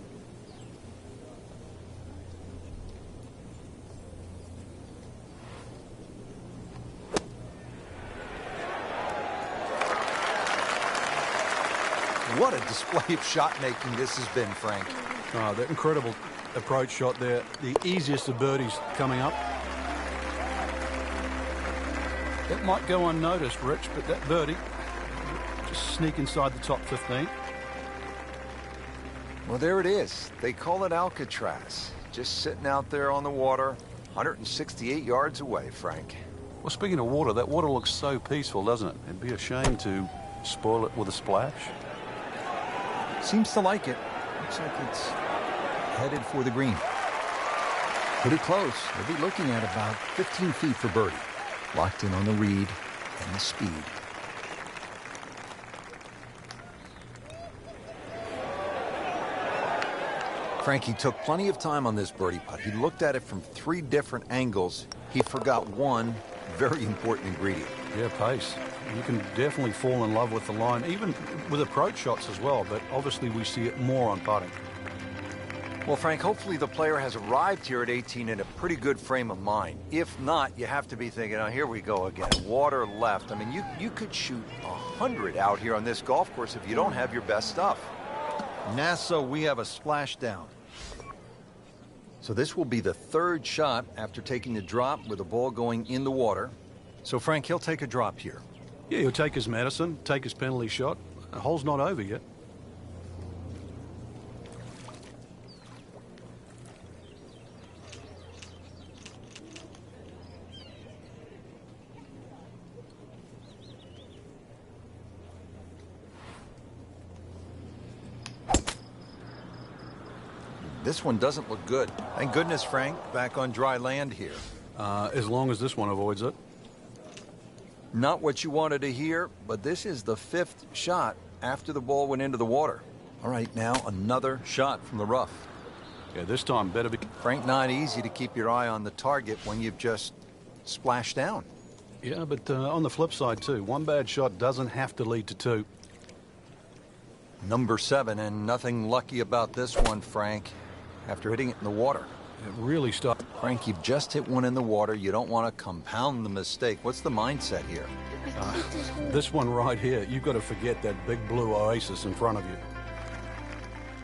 What a display of shot making this has been, Frank. Oh, that incredible approach shot there. The easiest of birdies coming up. It might go unnoticed, Rich, but that birdie just sneak inside the top 15. Well, there it is. They call it Alcatraz. Just sitting out there on the water, 168 yards away, Frank. Well, speaking of water, that water looks so peaceful, doesn't it? It'd be a shame to spoil it with a splash. Seems to like it. Looks like it's headed for the green. Pretty close. They'll be looking at about 15 feet for birdie. Locked in on the read and the speed. Frankie took plenty of time on this birdie putt. He looked at it from 3 different angles. He forgot one Very important ingredient. Yeah, pace. You can definitely fall in love with the line, even with approach shots as well, but obviously we see it more on putting. Well, Frank, hopefully the player has arrived here at 18 in a pretty good frame of mind. If not, you have to be thinking, oh, here we go again. Water left. I mean, you could shoot 100 out here on this golf course if you don't have your best stuff. NASA, we have a splashdown. So this will be the third shot after taking the drop with the ball going in the water. So, Frank, he'll take a drop here. Yeah, he'll take his medicine, take his penalty shot. The hole's not over yet. This one doesn't look good. Thank goodness, Frank, back on dry land here. As long as this one avoids it. Not what you wanted to hear, but this is the fifth shot after the ball went into the water. All right, now another shot from the rough. Yeah, this time better be... Frank, not easy to keep your eye on the target when you've just splashed down. Yeah, but on the flip side, too, one bad shot doesn't have to lead to two. Number 7, and nothing lucky about this one, Frank, after hitting it in the water. It really stopped. Frank, you've just hit one in the water. You don't want to compound the mistake. What's the mindset here? This one right here, you've got to forget that big blue oasis in front of you.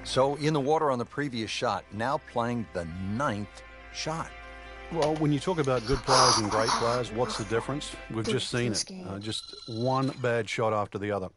So, in the water on the previous shot, now playing the 9th shot. Well, when you talk about good players and great players, what's the difference? We've just seen it. Just one bad shot after the other.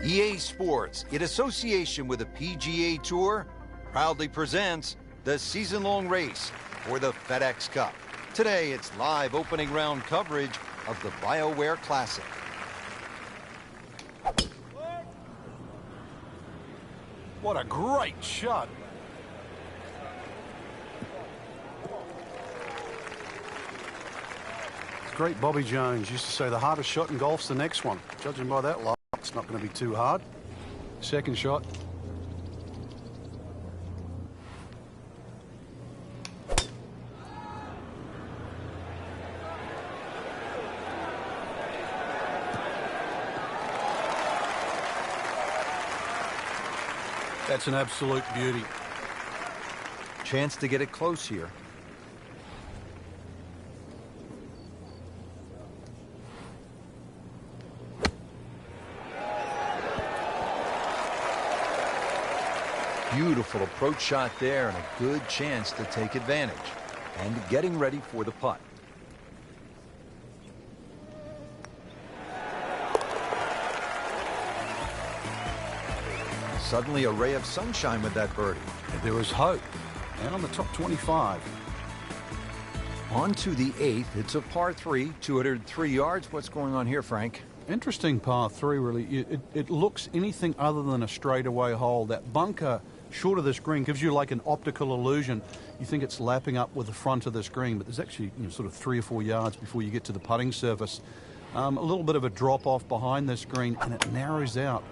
EA Sports, in association with the PGA Tour, proudly presents the season-long race for the FedEx Cup. Today, it's live opening round coverage of the BioWare Classic. What a great shot. Great Bobby Jones used to say the hardest shot in golf's the next one. Judging by that line, it's not going to be too hard. Second shot. That's an absolute beauty. Chance to get it close here. Beautiful approach shot there and a good chance to take advantage. And getting ready for the putt. Suddenly a ray of sunshine with that birdie. There was hope. And on the top 25. On to the 8th. It's a par 3, 203 yards. What's going on here, Frank? Interesting par 3, really. It looks anything other than a straightaway hole. That bunker short of this green gives you like an optical illusion. You think it's lapping up with the front of this green, but there's actually sort of 3 or 4 yards before you get to the putting surface. A little bit of a drop off behind this green, and it narrows out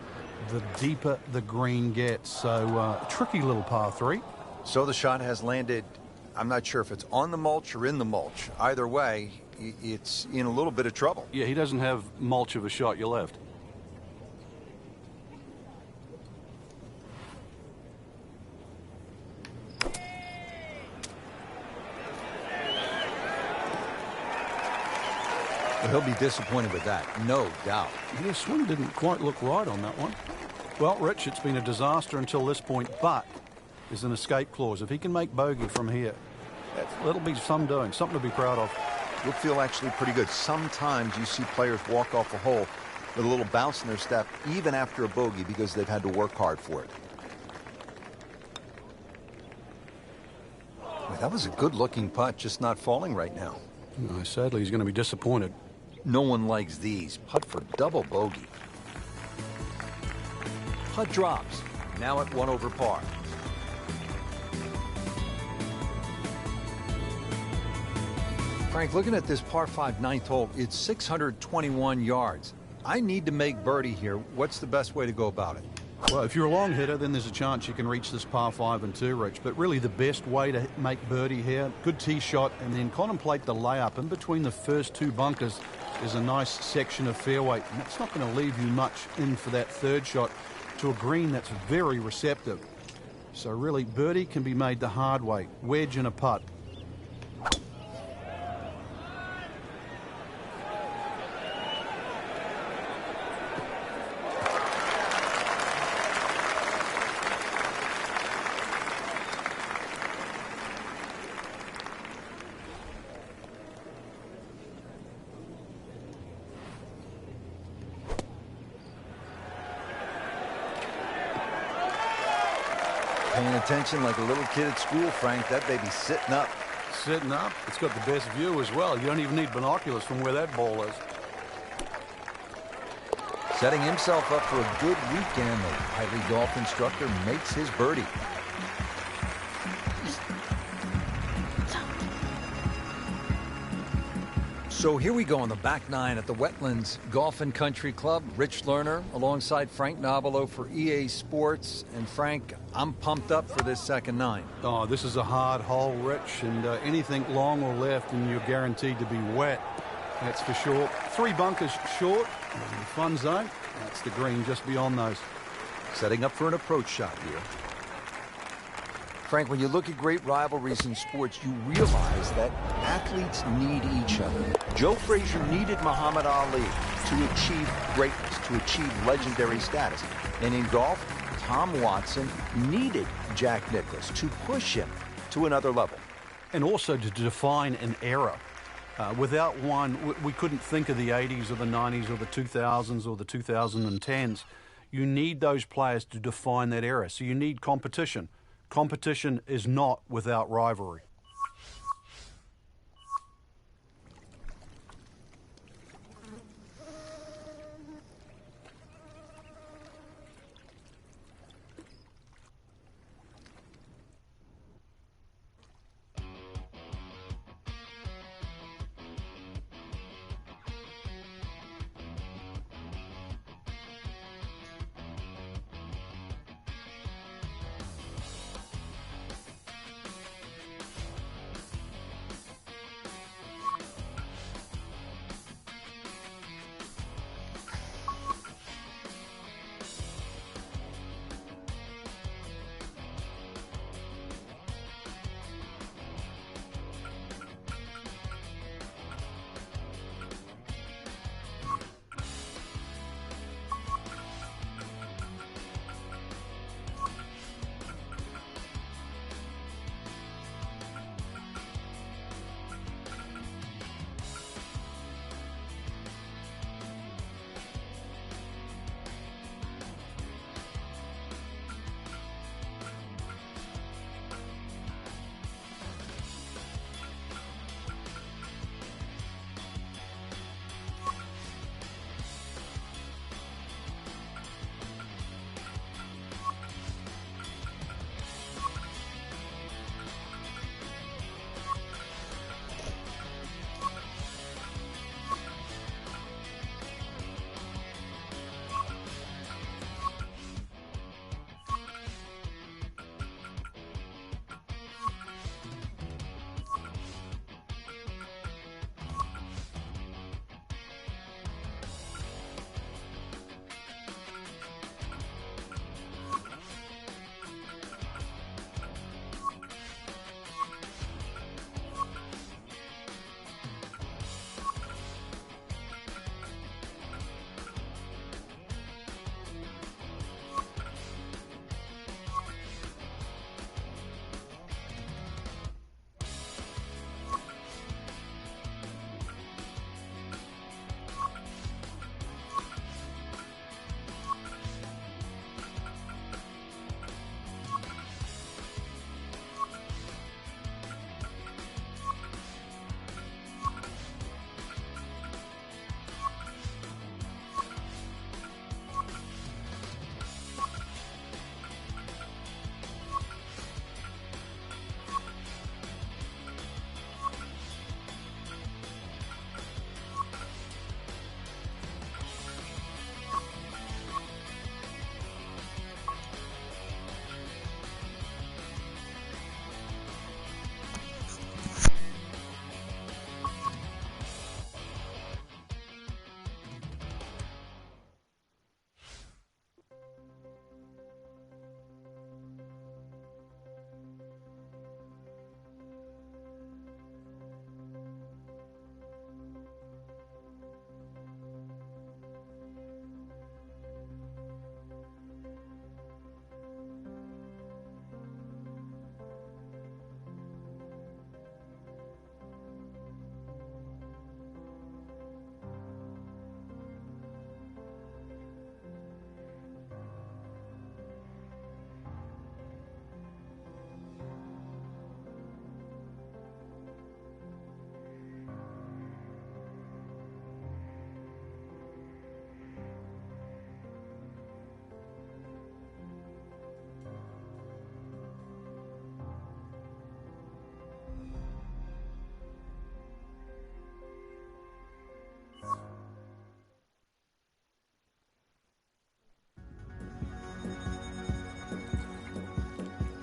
the deeper the green gets. So a tricky little par 3. So the shot has landed, I'm not sure if it's on the mulch or in the mulch. Either way, it's in a little bit of trouble. Yeah, he doesn't have mulch of a shot. You're left. He'll be disappointed with that, no doubt. His swing didn't quite look right on that one. Well, Rich, it's been a disaster until this point, but there's an escape clause. If he can make bogey from here, that'll be some doing, something to be proud of. You'll feel actually pretty good. Sometimes you see players walk off a hole with a little bounce in their step, even after a bogey, because they've had to work hard for it. Well, that was a good-looking putt, just not falling right now. No, sadly, he's going to be disappointed. No one likes these. Putt for double bogey. Putt drops. Now at 1 over par. Frank, looking at this par 5 9th hole, it's 621 yards. I need to make birdie here. What's the best way to go about it? Well, if you're a long hitter, then there's a chance you can reach this par 5 and 2, Rich. But really the best way to make birdie here, good tee shot, and then contemplate the layup. In between the first 2 bunkers, there's a nice section of fairway. And that's not going to leave you much in for that third shot to a green that's very receptive. So really, birdie can be made the hard way. Wedge and a putt. Paying attention like a little kid at school, Frank. That baby's sitting up. Sitting up. It's got the best view as well. You don't even need binoculars from where that ball is. Setting himself up for a good weekend. The highly golf instructor makes his birdie. So here we go on the back 9 at the Wetlands Golf and Country Club. Rich Lerner alongside Frank Nobilo for EA Sports. And Frank, I'm pumped up for this second 9. Oh, this is a hard hole, Rich, and anything long or left and you're guaranteed to be wet. That's for sure. 3 bunkers short. And the fun zone. That's the green just beyond those. Setting up for an approach shot here. Frank, when you look at great rivalries in sports, you realize that athletes need each other. Joe Frazier needed Muhammad Ali to achieve greatness, to achieve legendary status. And in golf, Tom Watson needed Jack Nicklaus to push him to another level. And also to define an era. Without one, we couldn't think of the 80s or the 90s or the 2000s or the 2010s. You need those players to define that area. So you need competition. Competition is not without rivalry.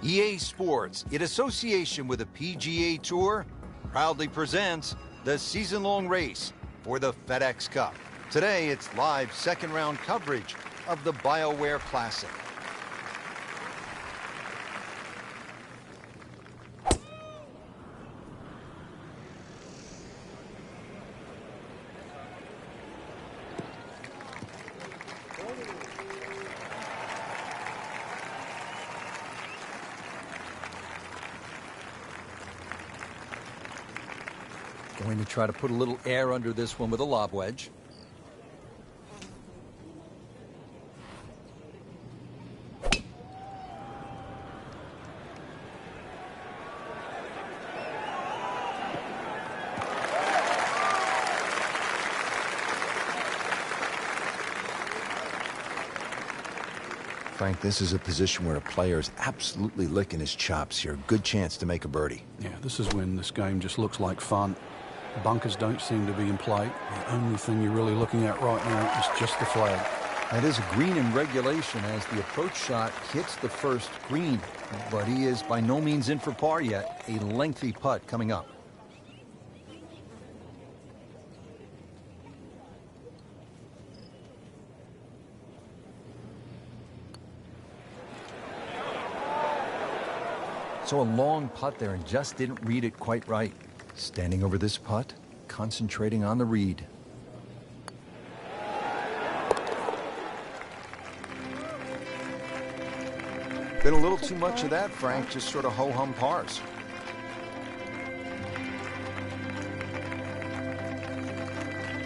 EA Sports, in association with the PGA Tour, proudly presents the season-long race for the FedEx Cup. Today, it's live second-round coverage of the BioWare Classic. Going to try to put a little air under this one with a lob wedge. Frank, this is a position where a player is absolutely licking his chops here. Good chance to make a birdie. Yeah, this is when this game just looks like fun. Bunkers don't seem to be in play. The only thing you're really looking at right now is just the flag. That is a green in regulation as the approach shot hits the first green, but he is by no means in for par yet. A lengthy putt coming up. So a long putt there and just didn't read it quite right. Standing over this putt, concentrating on the read. Been a little too much of that, Frank, just sort of ho-hum pars.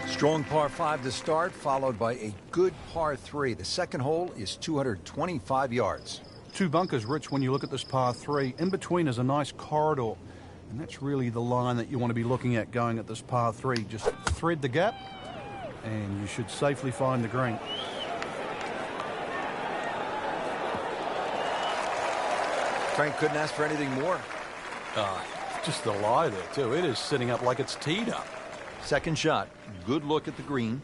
Strong par 5 to start, followed by a good par 3. The second hole is 225 yards. 2 bunkers, Rich, when you look at this par 3. In between is a nice corridor, and that's really the line that you want to be looking at going at this par 3. Just thread the gap, and you should safely find the green. Frank couldn't ask for anything more. Just the lie there, too. It is sitting up like it's teed up. Second shot, good look at the green.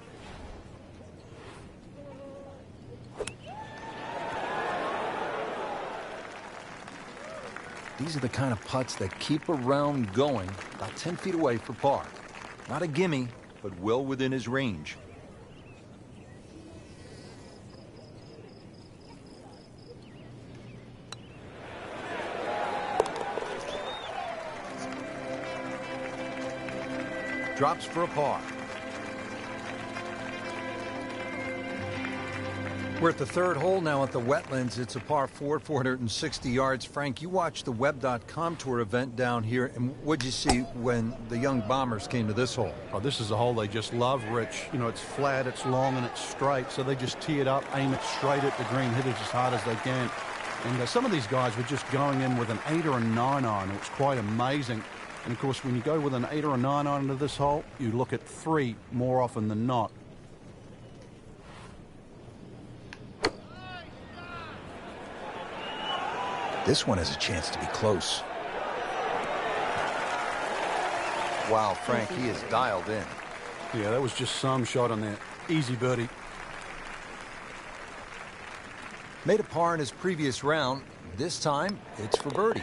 These are the kind of putts that keep a round going about 10 feet away for par. Not a gimme, but well within his range. Drops for a par. We're at the third hole now at the Wetlands. It's a par 4, 460 yards. Frank, you watched the Web.com Tour event down here, and what'd you see when the young Bombers came to this hole? Oh, this is a hole they just love, Rich. You know, it's flat, it's long, and it's straight, so they just tee it up, aim it straight at the green, hit it as hard as they can. And some of these guys were just going in with an 8 or a 9 iron. It was quite amazing. And, of course, when you go with an 8 or a 9 iron into this hole, you look at 3 more often than not. This one has a chance to be close. Wow, Frank, he is dialed in. Yeah, that was just some shot on that. Easy birdie. Made a par in his previous round. This time, it's for birdie.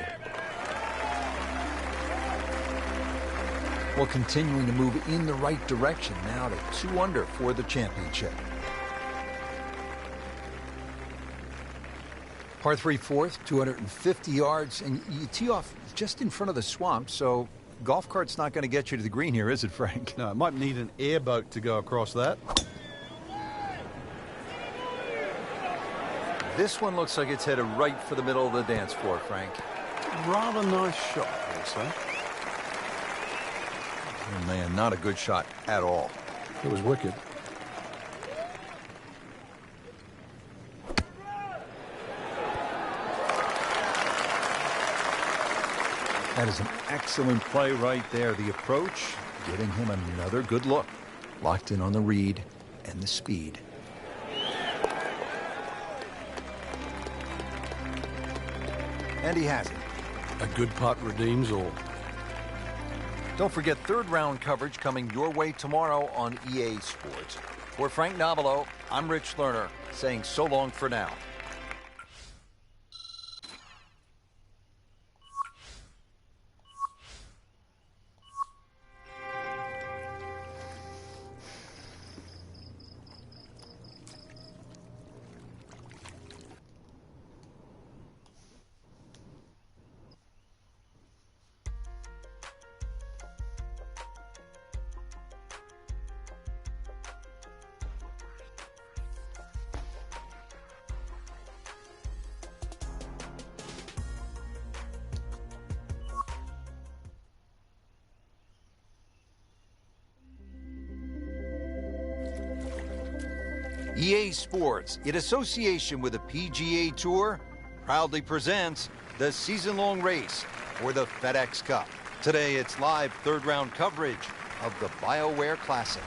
Well, continuing to move in the right direction now to 2 under for the championship. Par 3 fourth, 250 yards, and you tee off just in front of the swamp, so golf cart's not going to get you to the green here, is it, Frank? No, it might need an airboat to go across that. This one looks like it's headed right for the middle of the dance floor, Frank. Rather nice shot, also. Oh, man, not a good shot at all. It was wicked. That is an excellent play right there. The approach, giving him another good look. Locked in on the read and the speed. And he has it. A good putt redeems all. Don't forget third round coverage coming your way tomorrow on EA Sports. For Frank Nobilo, I'm Rich Lerner, saying so long for now. EA Sports, in association with the PGA Tour, proudly presents the season-long race for the FedEx Cup. Today, it's live third-round coverage of the BioWare Classic.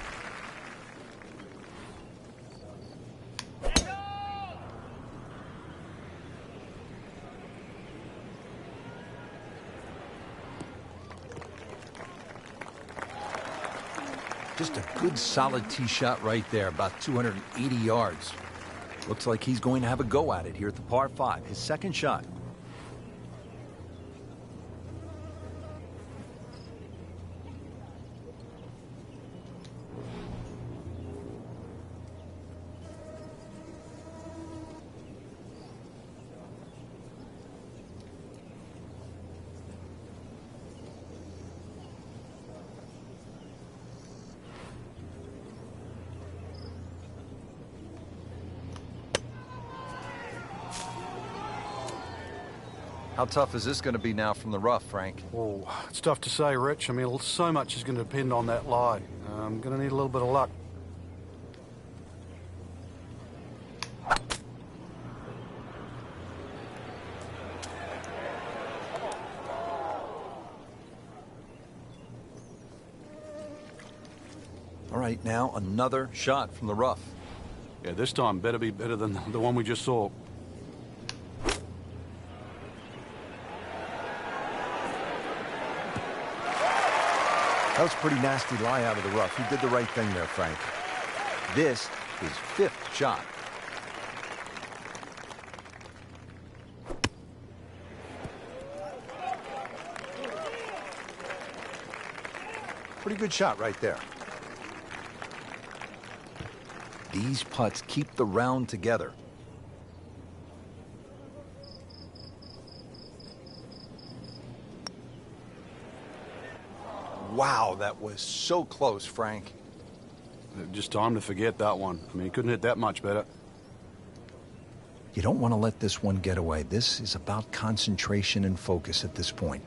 Just a good solid tee shot right there, about 280 yards. Looks like he's going to have a go at it here at the par 5, his second shot. How tough is this going to be now from the rough, Frank? Oh, it's tough to say, Rich. I mean, so much is going to depend on that lie. I'm going to need a little bit of luck. All right, now another shot from the rough. Yeah, this time better be better than the one we just saw. That was a pretty nasty lie out of the rough. He did the right thing there, Frank. This is 5th shot. Pretty good shot right there. These putts keep the round together. Wow, that was so close, Frank. Just time to forget that one. I mean, he couldn't hit that much better. You don't want to let this one get away. This is about concentration and focus at this point.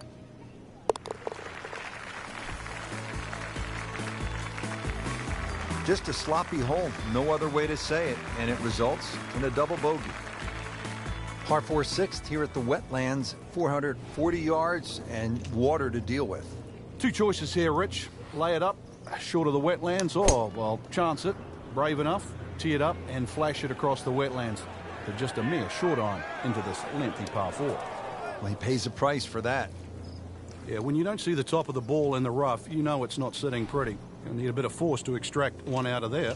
Just a sloppy hole, no other way to say it, and it results in a double bogey. Par 4 6th here at the wetlands, 440 yards and water to deal with. Two choices here, Rich. Lay it up, short of the wetlands, or, well, chance it, brave enough, tee it up, and flash it across the wetlands. But just a mere short iron into this lengthy par 4. Well, he pays a price for that. Yeah, when you don't see the top of the ball in the rough, you know it's not sitting pretty. You'll need a bit of force to extract one out of there.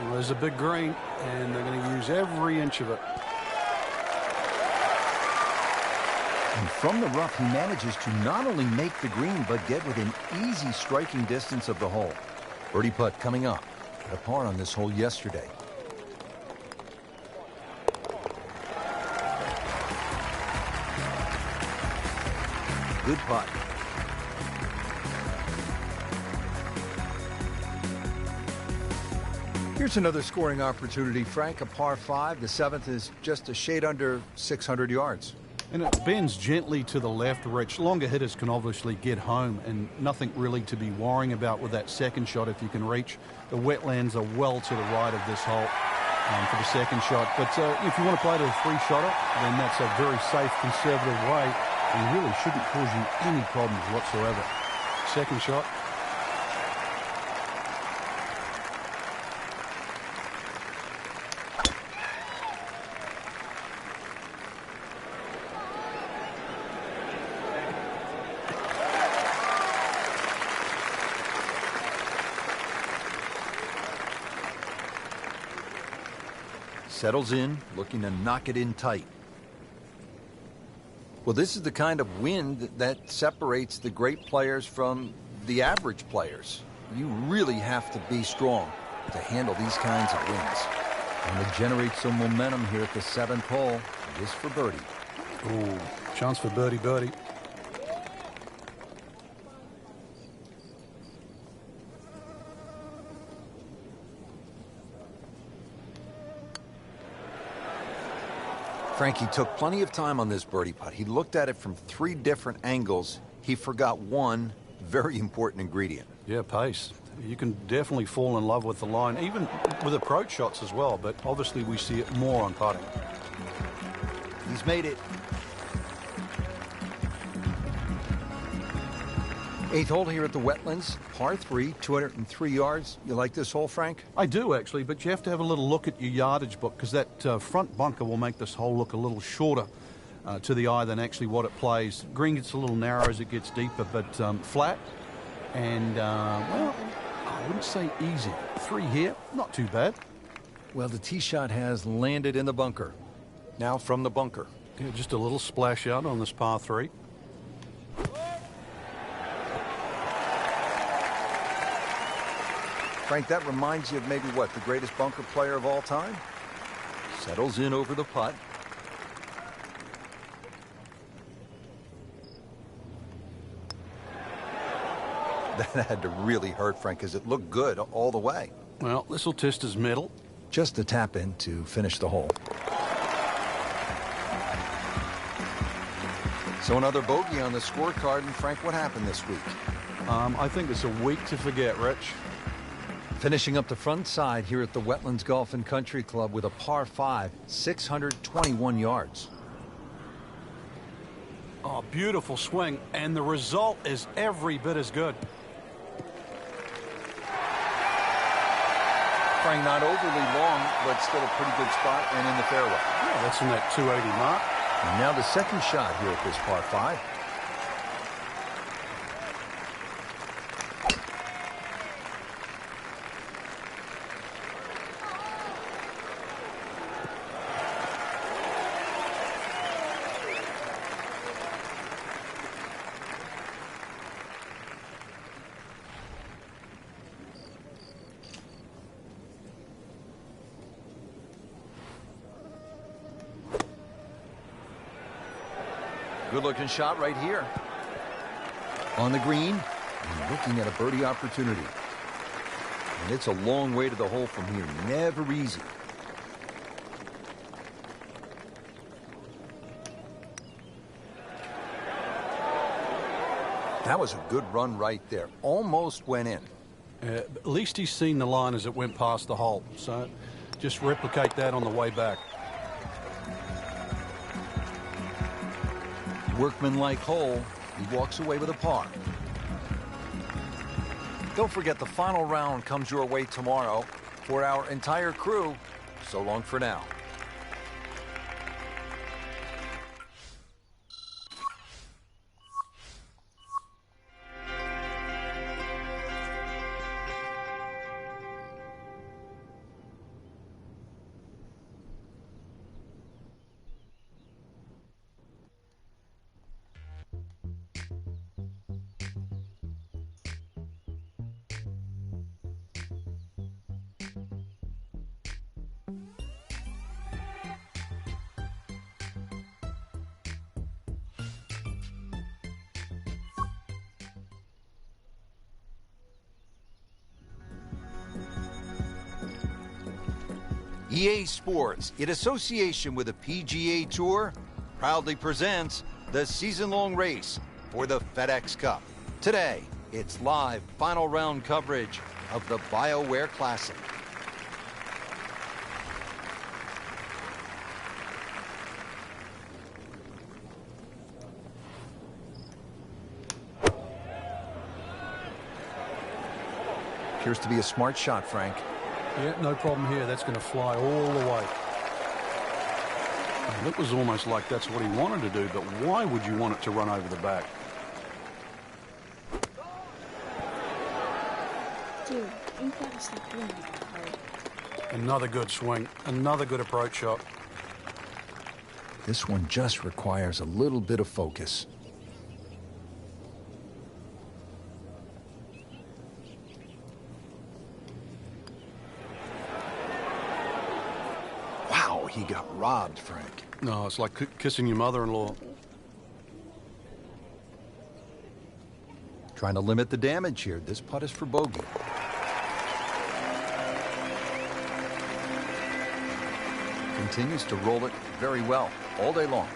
Well, there's a big green, and they're going to use every inch of it. And from the rough, he manages to not only make the green, but get within easy striking distance of the hole. Birdie putt coming up. Had a par on this hole yesterday. Good putt. Here's another scoring opportunity, Frank. A par 5. The 7th is just a shade under 600 yards. And it bends gently to the left, Rich. Longer hitters can obviously get home, and nothing really to be worrying about with that second shot if you can reach. The wetlands are well to the right of this hole for the second shot. But if you want to play to a 3-shotter, then that's a very safe, conservative way. And really shouldn't cause you any problems whatsoever. Second shot. Settles in, looking to knock it in tight. Well, this is the kind of wind that separates the great players from the average players. You really have to be strong to handle these kinds of winds. And to generate some momentum here at the 7th hole, just for birdie. Ooh, chance for birdie. Frankie took plenty of time on this birdie putt. He looked at it from 3 different angles. He forgot one very important ingredient. Yeah, pace. You can definitely fall in love with the line, even with approach shots as well, but obviously we see it more on putting. He's made it. Eighth hole here at the Wetlands, par 3, 203 yards. You like this hole, Frank? I do, actually, but you have to have a little look at your yardage book because that front bunker will make this hole look a little shorter to the eye than actually what it plays. Green gets a little narrow as it gets deeper, but flat and, well, I wouldn't say easy. 3 here, not too bad. Well, the tee shot has landed in the bunker. Now from the bunker. Yeah, just a little splash out on this par 3. Frank, that reminds you of maybe what, the greatest bunker player of all time? Settles in over the putt. That had to really hurt, Frank, because it looked good all the way. Well, this will test his mettle. Just a tap in to finish the hole. So another bogey on the scorecard. And Frank, what happened this week? I think it's a week to forget, Rich. Finishing up the front side here at the Wetlands Golf and Country Club with a par 5, 621 yards. Oh, beautiful swing, and the result is every bit as good. Frank, not overly long, but still a pretty good spot and in the fairway. Yeah, that's in that 280 mark. And now the second shot here at this par 5. Good-looking shot right here. On the green, and looking at a birdie opportunity. And it's a long way to the hole from here. Never easy. That was a good run right there. Almost went in. At least he's seen the line as it went past the hole. So just replicate that on the way back. Workmanlike hole. He walks away with a par. Don't forget the final round comes your way tomorrow. For our entire crew, so long for now. EA Sports, in association with the PGA Tour, proudly presents the season-long race for the FedEx Cup. Today, it's live final round coverage of the BioWare Classic. Appears to be a smart shot, Frank. Yeah, no problem here. That's going to fly all the way. And it was almost like that's what he wanted to do, but why would you want it to run over the back? Dude, you gotta stop doing that. Another good swing. Another good approach shot. This one just requires a little bit of focus. Wow, he got robbed, Frank. No, it's like kissing your mother-in-law. Trying to limit the damage here. This putt is for bogey. Continues to roll it very well all day long.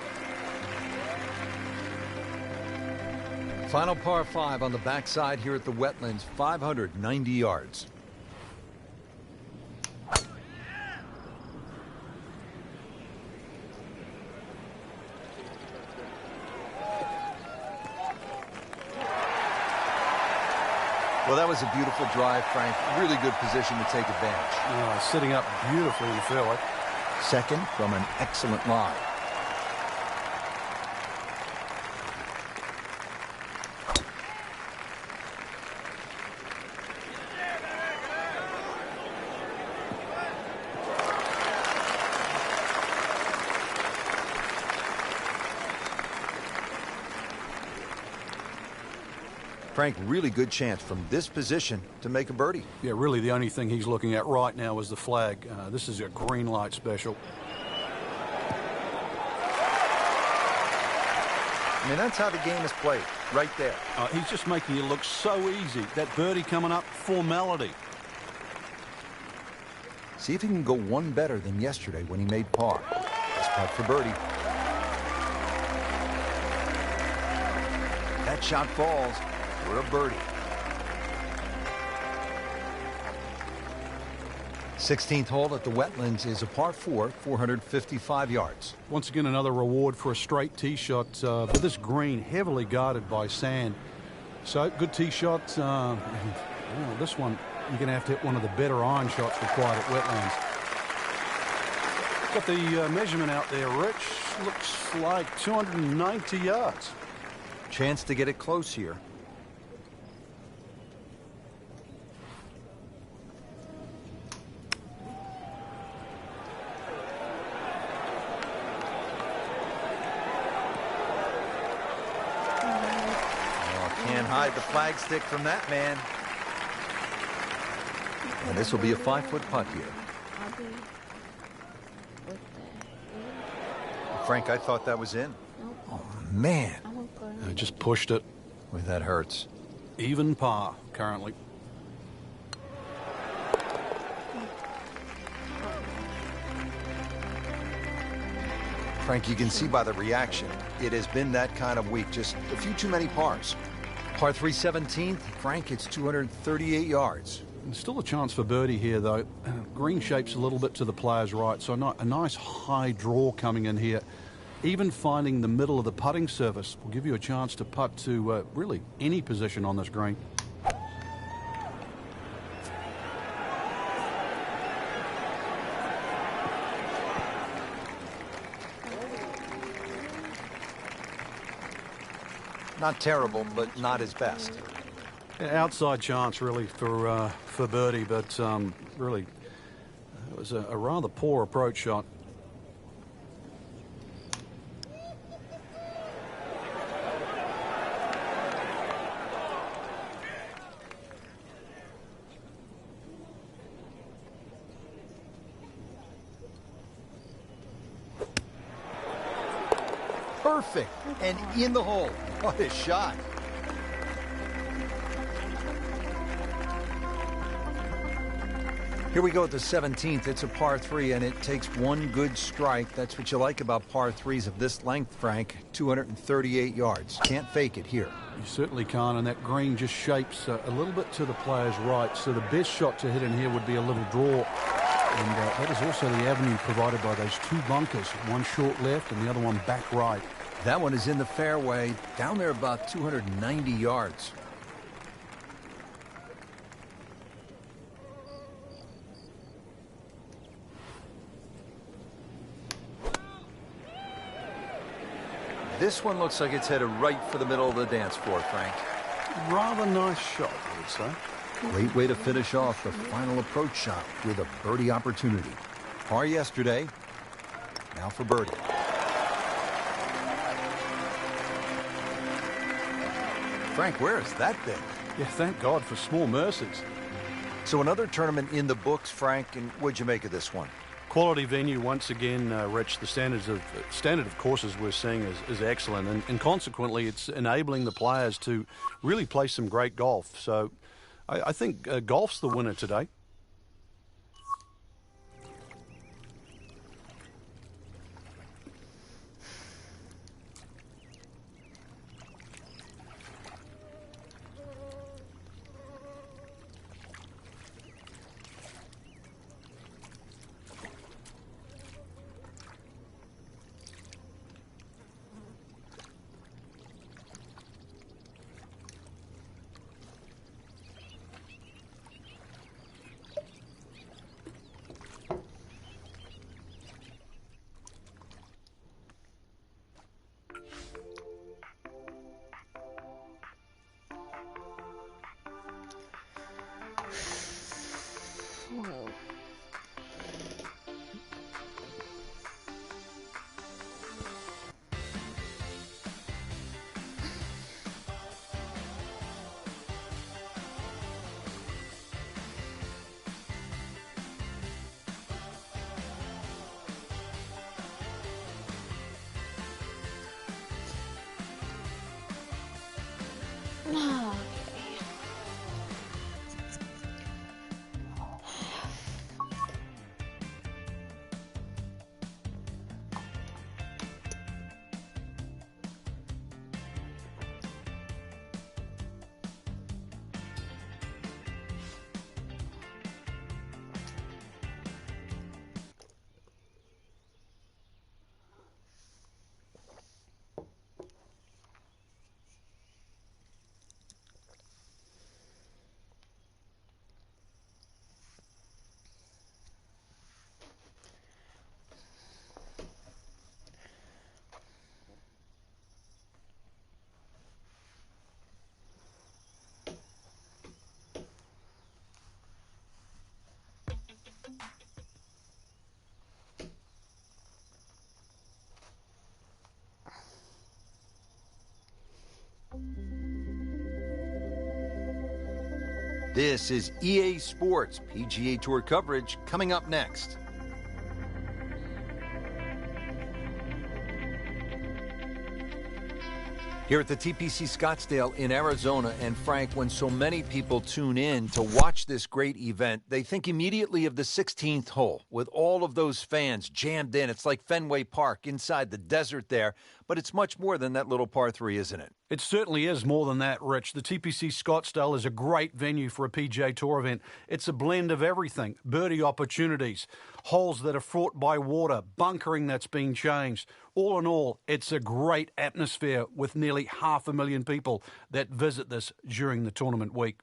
Final par 5 on the backside here at the Wetlands, 590 yards. Well, that was a beautiful drive, Frank. Really good position to take advantage. Sitting up beautifully in the fairway. Second from an excellent lie. Frank, really good chance from this position to make a birdie. Yeah, really the only thing he's looking at right now is the flag. This is a green light special. I mean, that's how the game is played, right there. He's just making it look so easy. That birdie coming up, formality. See if he can go one better than yesterday when he made par. Let's putt for birdie. That shot falls for a birdie. 16th hole at the Wetlands is a par 4, 455 yards. Once again, another reward for a straight tee shot, but this green heavily guarded by sand. So, good tee shot. This one, you're going to have to hit one of the better iron shots required at Wetlands. Got the measurement out there, Rich. Looks like 290 yards. Chance to get it close here. Can't hide the flagstick from that man. And this will be a 5-foot putt here. Frank, I thought that was in. Oh, man. I just pushed it. Boy, that hurts. Even par currently. Frank, you can see by the reaction, it has been that kind of week. Just a few too many pars. Par 3 17th, Frank, it's 238 yards. And still a chance for birdie here, though. Green shape's a little bit to the player's right, so a nice high draw coming in here. Even finding the middle of the putting surface will give you a chance to putt to really any position on this green. Not terrible, but not his best. Outside chance, really, for birdie, but really, it was a rather poor approach shot. Perfect. And in the hole. What a shot. Here we go at the 17th. It's a par 3, and it takes one good strike. That's what you like about par 3s of this length, Frank. 238 yards. Can't fake it here. You certainly can't, and that green just shapes a little bit to the player's right. So the best shot to hit in here would be a little draw. And that is also the avenue provided by those two bunkers. One short left and the other one back right. That one is in the fairway, down there about 290 yards. This one looks like it's headed right for the middle of the dance floor, Frank. Rather nice shot, I would say. Great way to finish off the final approach shot with a birdie opportunity. Par yesterday, now for birdie. Frank, where is that thing? Yeah, thank God for small mercies. So another tournament in the books, Frank, and what'd you make of this one? Quality venue once again, Rich. The standard of courses we're seeing is excellent, and consequently it's enabling the players to really play some great golf. So I think golf's the winner today. Okay. This is EA Sports PGA Tour coverage coming up next. Here at the Tpc Scottsdale in Arizona, and Frank, when so many people tune in to watch this great event, they think immediately of the 16th hole with all of those fans jammed in. It's like Fenway Park inside the desert there, but it's much more than that little par 3, isn't it? It certainly is more than that, Rich. The TPC Scottsdale is a great venue for a PGA Tour event. It's a blend of everything: birdie opportunities, holes that are fraught by water, bunkering that's been changed. All in all, it's a great atmosphere with nearly 500,000 people that visit this during the tournament week.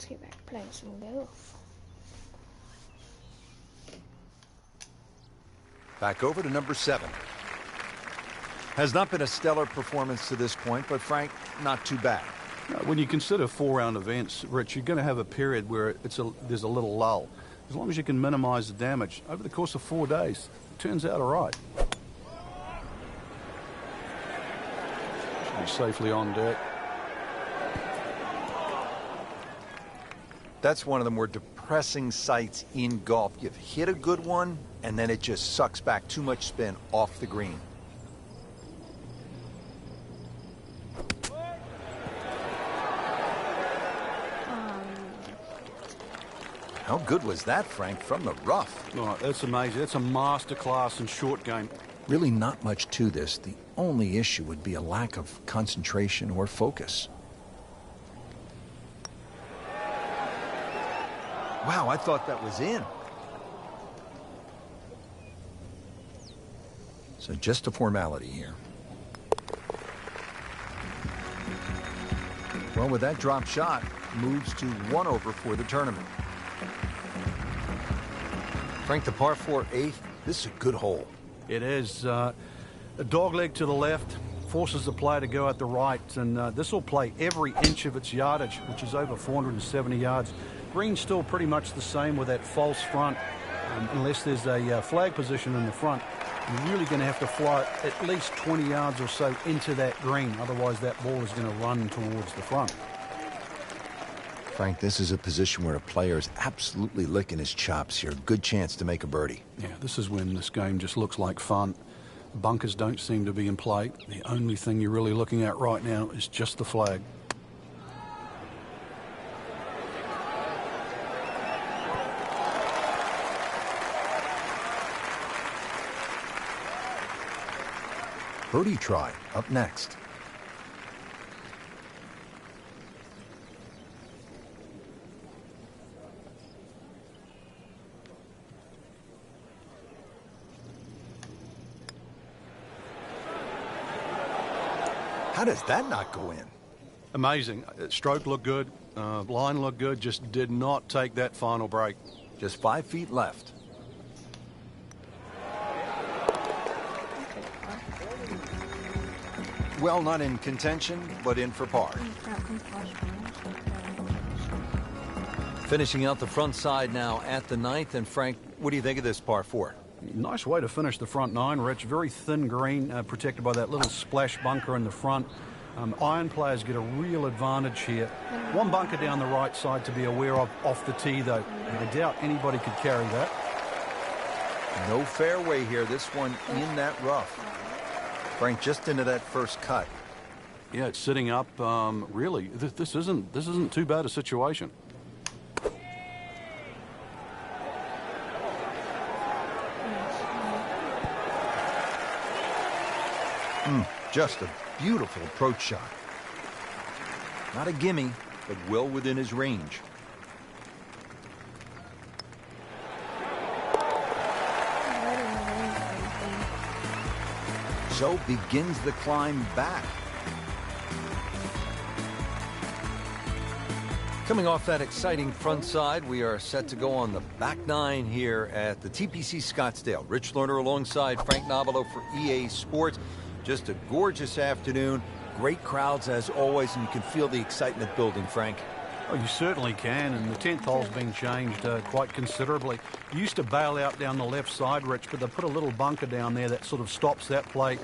let's get back to playing some golf. Back over to number 7. Has not been a stellar performance to this point, but Frank, not too bad. When you consider 4-round events, Rich, you're going to have a period where there's a little lull. As long as you can minimize the damage over the course of 4 days, it turns out all right. Should be safely on deck. That's one of the more depressing sights in golf. You've hit a good one, and then it just sucks back too much spin off the green. How good was that, Frank, from the rough? Oh, that's amazing. That's a masterclass in short game. Really not much to this. The only issue would be a lack of concentration or focus. Wow, I thought that was in. So just a formality here. Well, with that drop shot, moves to 1 over for the tournament. Frank, the par 4 8th, this is a good hole. It is. A dogleg to the left forces the player to go out the right, and this will play every inch of its yardage, which is over 470 yards. Green's still pretty much the same with that false front, unless there's a flag position in the front. You're really going to have to fly at least 20 yards or so into that green, otherwise that ball is going to run towards the front. Frank, this is a position where a player is absolutely licking his chops here. Good chance to make a birdie. Yeah, this is when this game just looks like fun. Bunkers don't seem to be in play. The only thing you're really looking at right now is just the flag. Birdie try up next. How does that not go in? Amazing. Stroke looked good. Line looked good. Just did not take that final break. Just 5 feet left. Well, not in contention, but in for par. Finishing out the front side now at the 9th. And Frank, what do you think of this par 4? Nice way to finish the front 9, Rich. Very thin green, protected by that little splash bunker in the front. Iron players get a real advantage here. One bunker down the right side to be aware of off the tee, though. I doubt anybody could carry that. No fairway here. This one in that rough. Frank, just into that first cut. Yeah, it's sitting up. Really, this isn't too bad a situation. Just a beautiful approach shot. Not a gimme, but well within his range. So begins the climb back. Coming off that exciting front side, we are set to go on the back 9 here at the Tpc Scottsdale. Rich Lerner alongside Frank Nobilo for EA Sports. Just a gorgeous afternoon. Great crowds as always, and you can feel the excitement building, Frank. Oh, you certainly can, and the 10th hole's been changed quite considerably. You used to bail out down the left side, Rich, but they put a little bunker down there that sort of stops that play.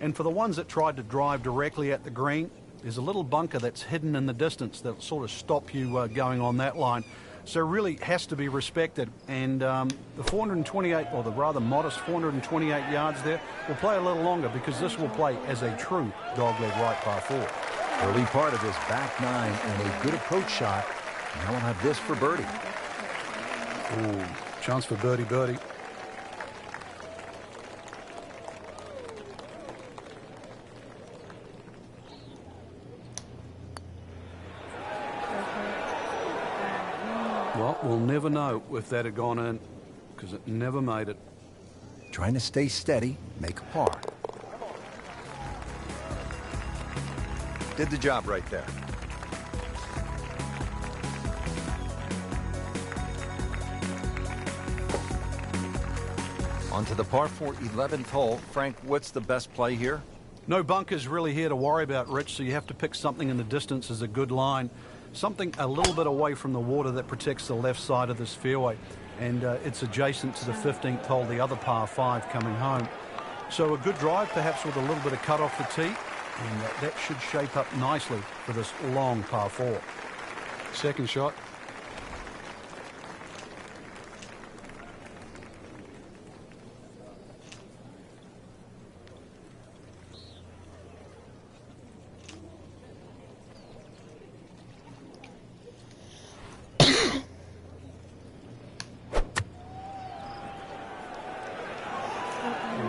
And for the ones that tried to drive directly at the green, there's a little bunker that's hidden in the distance that'll sort of stop you going on that line. So it really has to be respected. And the 428, or the rather modest 428 yards there, will play a little longer because this will play as a true dogleg right par 4. Early part of this back 9 and a good approach shot. Now we'll have this for birdie. Ooh, chance for birdie. Well, we'll never know if that had gone in because it never made it. Trying to stay steady, make a par. Did the job right there. On to the par 4 11th hole. Frank, what's the best play here? No bunkers really here to worry about, Rich, so you have to pick something in the distance as a good line. Something a little bit away from the water that protects the left side of this fairway. And it's adjacent to the 15th hole, the other par 5 coming home. So a good drive, perhaps with a little bit of cut off the tee. And that should shape up nicely for this long par 4. Second shot.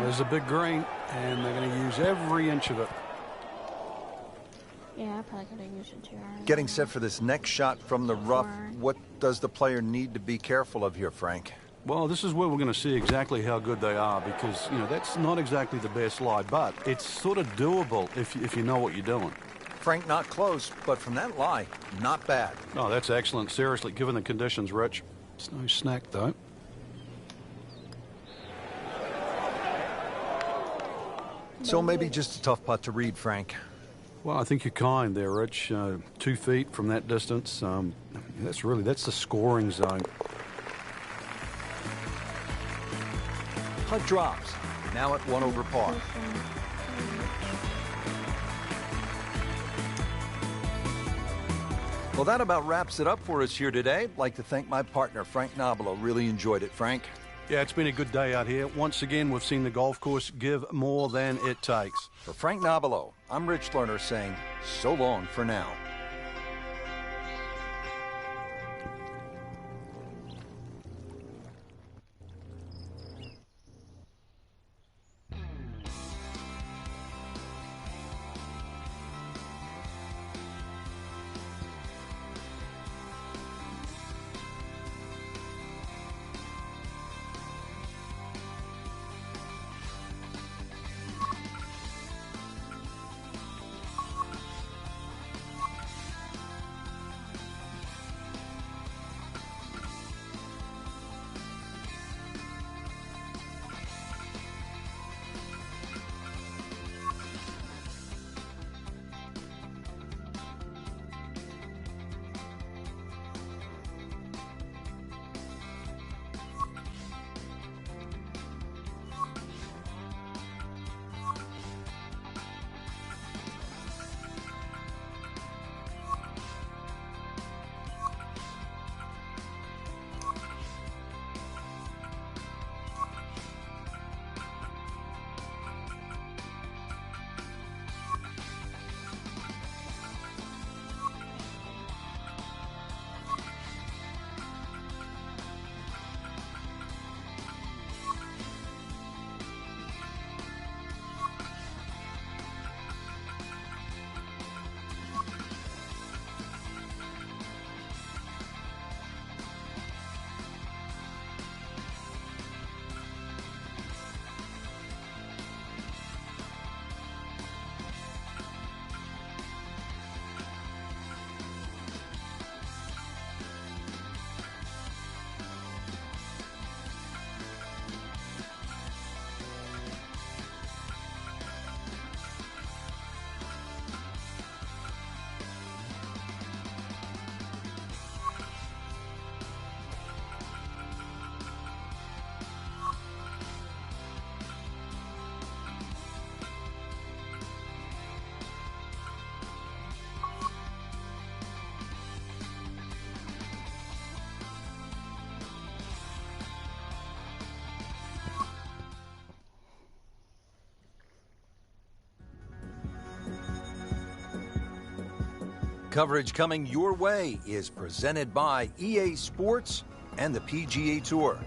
There's a big green, and they're going to use every inch of it. Yeah, I probably could have used it too. Getting set for this next shot from the rough, what does the player need to be careful of here, Frank? Well, this is where we're going to see exactly how good they are because, you know, that's not exactly the best lie, but it's sort of doable if you know what you're doing. Frank, not close, but from that lie, not bad. Oh, that's excellent. Seriously, given the conditions, Rich. It's no snack, though. So maybe just a tough putt to read, Frank. Well, I think you're kind there, Rich. 2 feet from that distance. That's the scoring zone. Putt drops. Now at 1 over par. Well, that about wraps it up for us here today. I'd like to thank my partner, Frank Nobilo. Really enjoyed it, Frank. Yeah, it's been a good day out here. Once again, we've seen the golf course give more than it takes. For Frank Nobilo, I'm Rich Lerner saying so long for now. Coverage coming your way is presented by EA Sports and the PGA Tour.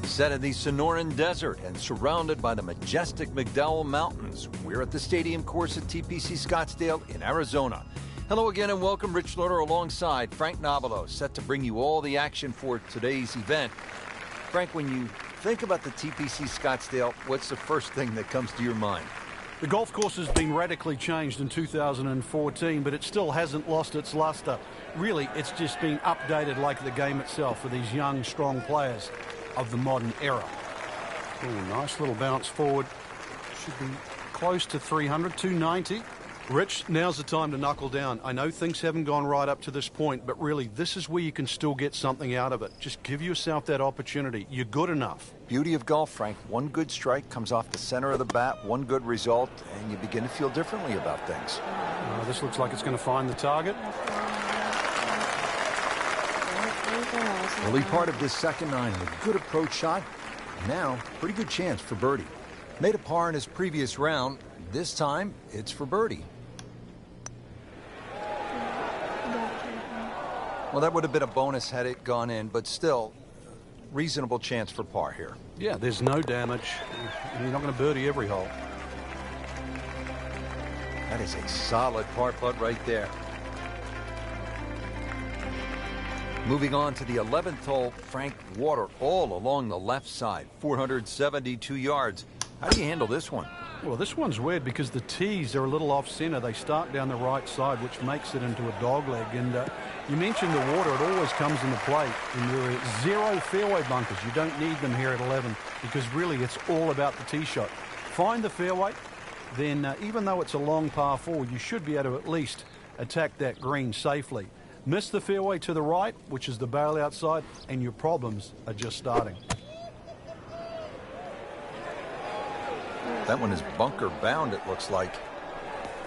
Set in the Sonoran Desert and surrounded by the majestic McDowell Mountains, we're at the stadium course at Tpc Scottsdale in Arizona. Hello again and welcome. Rich Lerner alongside Frank Nobilo, set to bring you all the action for today's event. Frank, when you think about the Tpc Scottsdale, what's the first thing that comes to your mind? The golf course has been radically changed in 2014, but it still hasn't lost its luster. Really, it's just been updated like the game itself for these young, strong players of the modern era. Oh, nice little bounce forward. Should be close to 300, 290. Rich, now's the time to knuckle down. I know things haven't gone right up to this point, but really, this is where you can still get something out of it. Just give yourself that opportunity. You're good enough. Beauty of golf, Frank. One good strike comes off the center of the bat, one good result, and you begin to feel differently about things. This looks like it's going to find the target. Early part of this second nine, a good approach shot. Now, pretty good chance for birdie. Made a par in his previous round. This time, it's for birdie. Well, that would have been a bonus had it gone in, but still, reasonable chance for par here. Yeah, there's no damage, and you're not going to birdie every hole. That is a solid par putt right there. Moving on to the 11th hole, Frank, water all along the left side, 472 yards. How do you handle this one? Well, this one's weird because the tees are a little off-center. They start down the right side, which makes it into a dogleg. And you mentioned the water. It always comes into play. And there are 0 fairway bunkers. You don't need them here at 11 because really it's all about the tee shot. Find the fairway, then even though it's a long par 4, you should be able to at least attack that green safely. Miss the fairway to the right, which is the barrel outside, and your problems are just starting. That one is bunker bound, it looks like.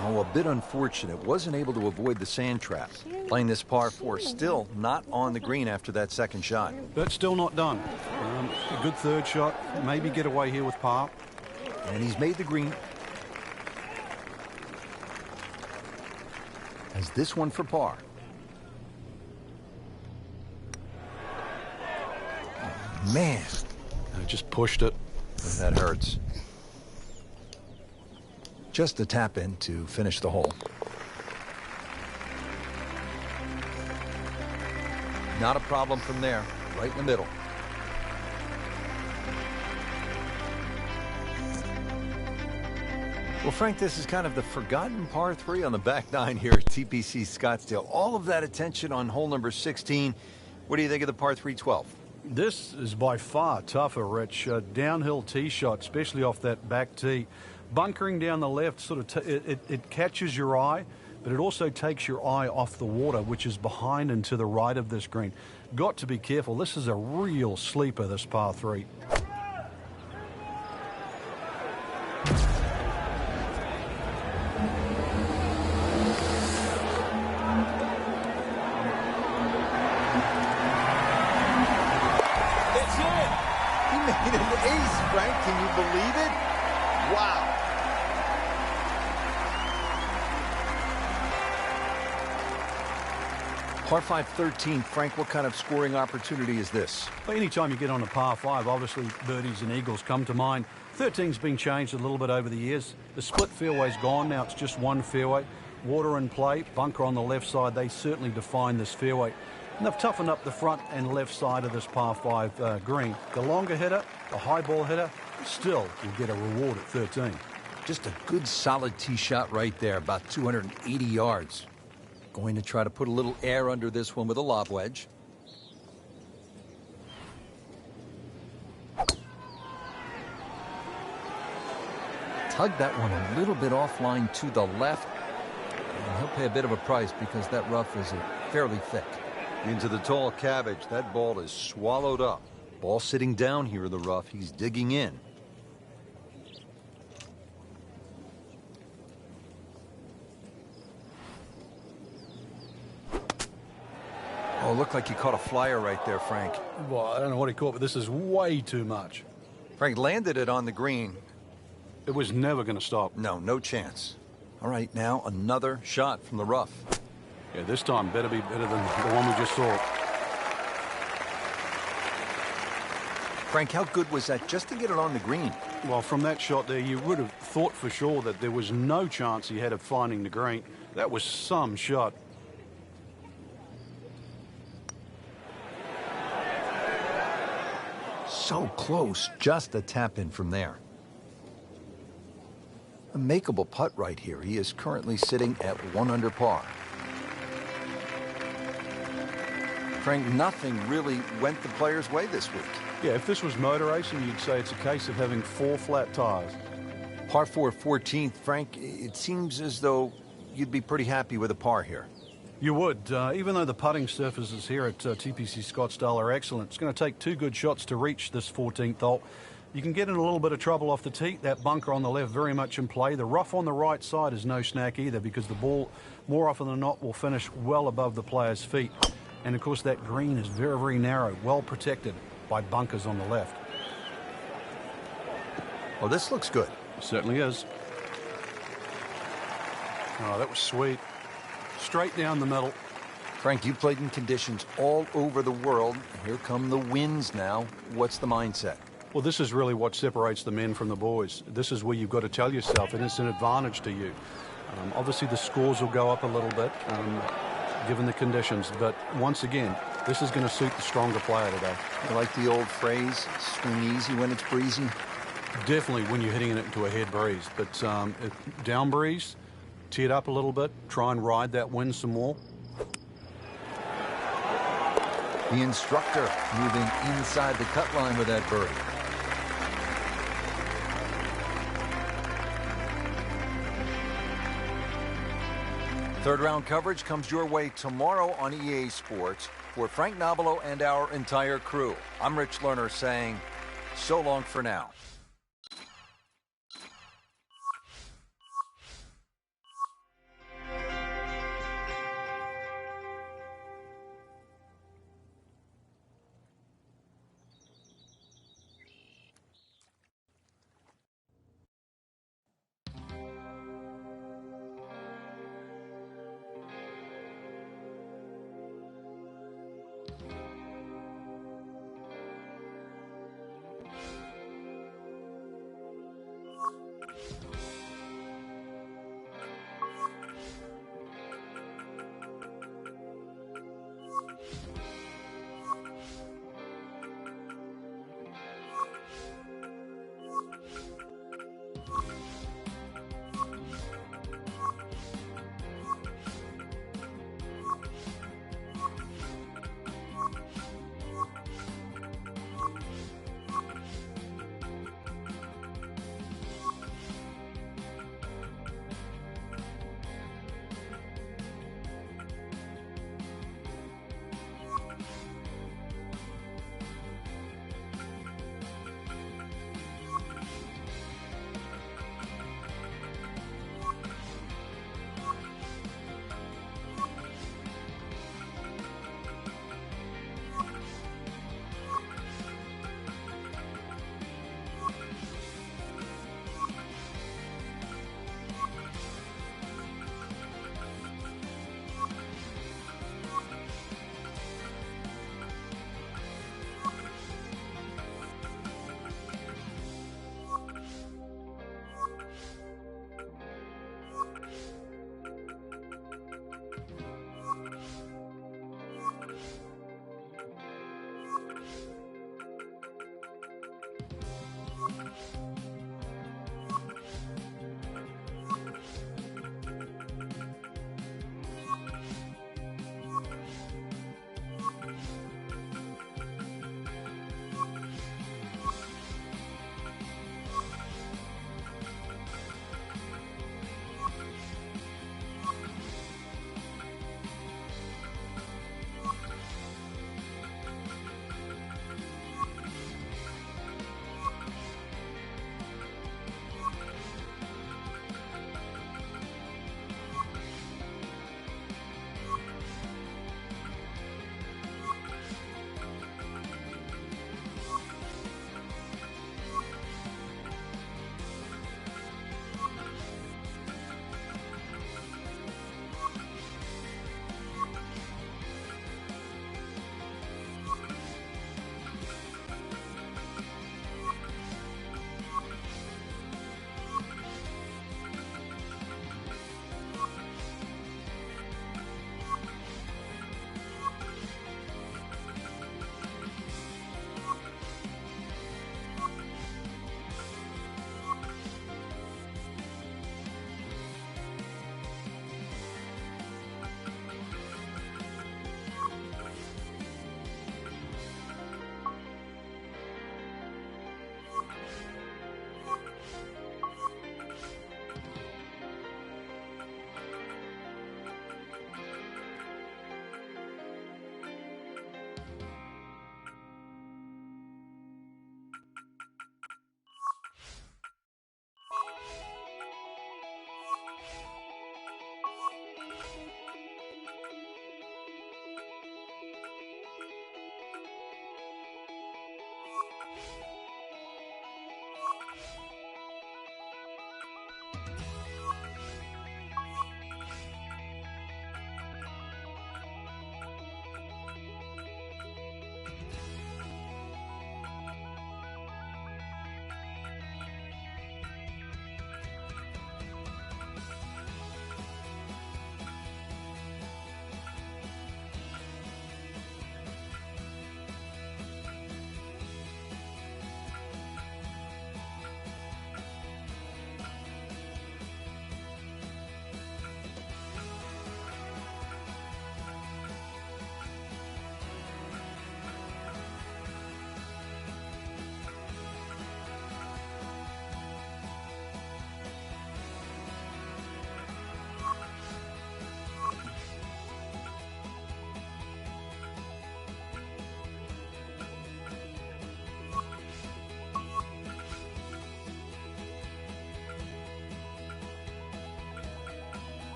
Oh, a bit unfortunate. Wasn't able to avoid the sand trap. Playing this par 4, still not on the green after that second shot. But still not done. A good third shot. Maybe get away here with par. And he's made the green. Has this one for par. Oh, man. I just pushed it. That hurts. Just a tap in to finish the hole. Not a problem from there, right in the middle. Well, Frank, this is kind of the forgotten par 3 on the back nine here at Tpc Scottsdale. All of that attention on hole number 16. What do you think of the par 3 12? This is by far tougher, Rich. Downhill tee shot, especially off that back tee. Bunkering down the left sort of it catches your eye, but it also takes your eye off the water, which is behind and to the right of this green. Got to be careful. This is a real sleeper, this par 3. It's in! He made an ace, Frank. Can you believe it? Wow. Par 5 13, Frank, what kind of scoring opportunity is this? Well, anytime you get on a par 5, obviously birdies and eagles come to mind. 13's been changed a little bit over the years. The split fairway's gone. Now it's just one fairway. Water in play, bunker on the left side. They certainly define this fairway. And they've toughened up the front and left side of this par 5 green. The longer hitter, the high ball hitter, still will get a reward at 13. Just a good solid tee shot right there, about 280 yards. Going to try to put a little air under this one with a lob wedge. Tug that one a little bit offline to the left. And he'll pay a bit of a price because that rough is fairly thick. Into the tall cabbage. That ball is swallowed up. Ball sitting down here in the rough. He's digging in. Oh, looked like he caught a flyer right there, Frank. Well, I don't know what he caught, but this is way too much. Frank landed it on the green. It was never going to stop. No chance. All right, now another shot from the rough. Yeah, this time better be better than the one we just saw. Frank, how good was that just to get it on the green? Well, from that shot there, you would have thought for sure that there was no chance he had of finding the green. That was some shot. So close, just a tap in from there. A makeable putt right here. He is currently sitting at 1 under par. Frank, nothing really went the player's way this week. Yeah, if this was motor racing, you'd say it's a case of having 4 flat tires. Par 4, 14th. Frank, it seems as though you'd be pretty happy with a par here. You would, even though the putting surfaces here at Tpc Scottsdale are excellent. It's going to take 2 good shots to reach this 14th hole. You can get in a little bit of trouble off the tee. That bunker on the left very much in play. The rough on the right side is no snack either, because the ball, more often than not, will finish well above the player's feet. And of course that green is very, very narrow, well protected by bunkers on the left. Well, this looks good. Certainly is. Oh, that was sweet. Straight down the middle. Frank, you played in conditions all over the world. Here come the winds now. What's the mindset? Well, this is really what separates the men from the boys. This is where you've got to tell yourself, and it's an advantage to you. Obviously, the scores will go up a little bit, given the conditions. But once again, this is going to suit the stronger player today. I like the old phrase, swing easy when it's breezy. Definitely when you're hitting it into a head breeze. But down breeze, tee it up a little bit, try and ride that wind some more. The instructor moving inside the cut line with that birdie. Third round coverage comes your way tomorrow on EA Sports. For Frank Nobilo and our entire crew, I'm Rich Lerner saying so long for now.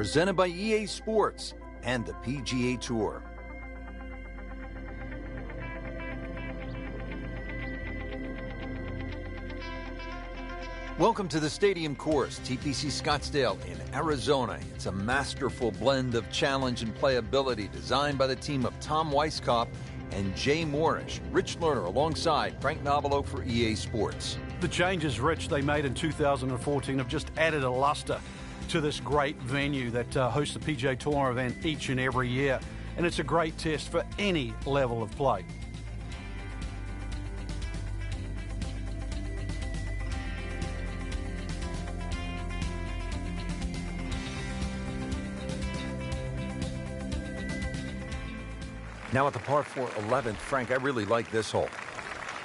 presented by EA Sports and the PGA Tour. Welcome to the Stadium Course, Tpc Scottsdale in Arizona. It's a masterful blend of challenge and playability designed by the team of Tom Weisskopf and Jay Morrish. Rich Lerner alongside Frank Nobilo for EA Sports. The changes, Rich, they made in 2014 have just added a luster to this great venue that hosts the PGA Tour event each and every year. And it's a great test for any level of play. Now at the par 4 11th, Frank, I really like this hole.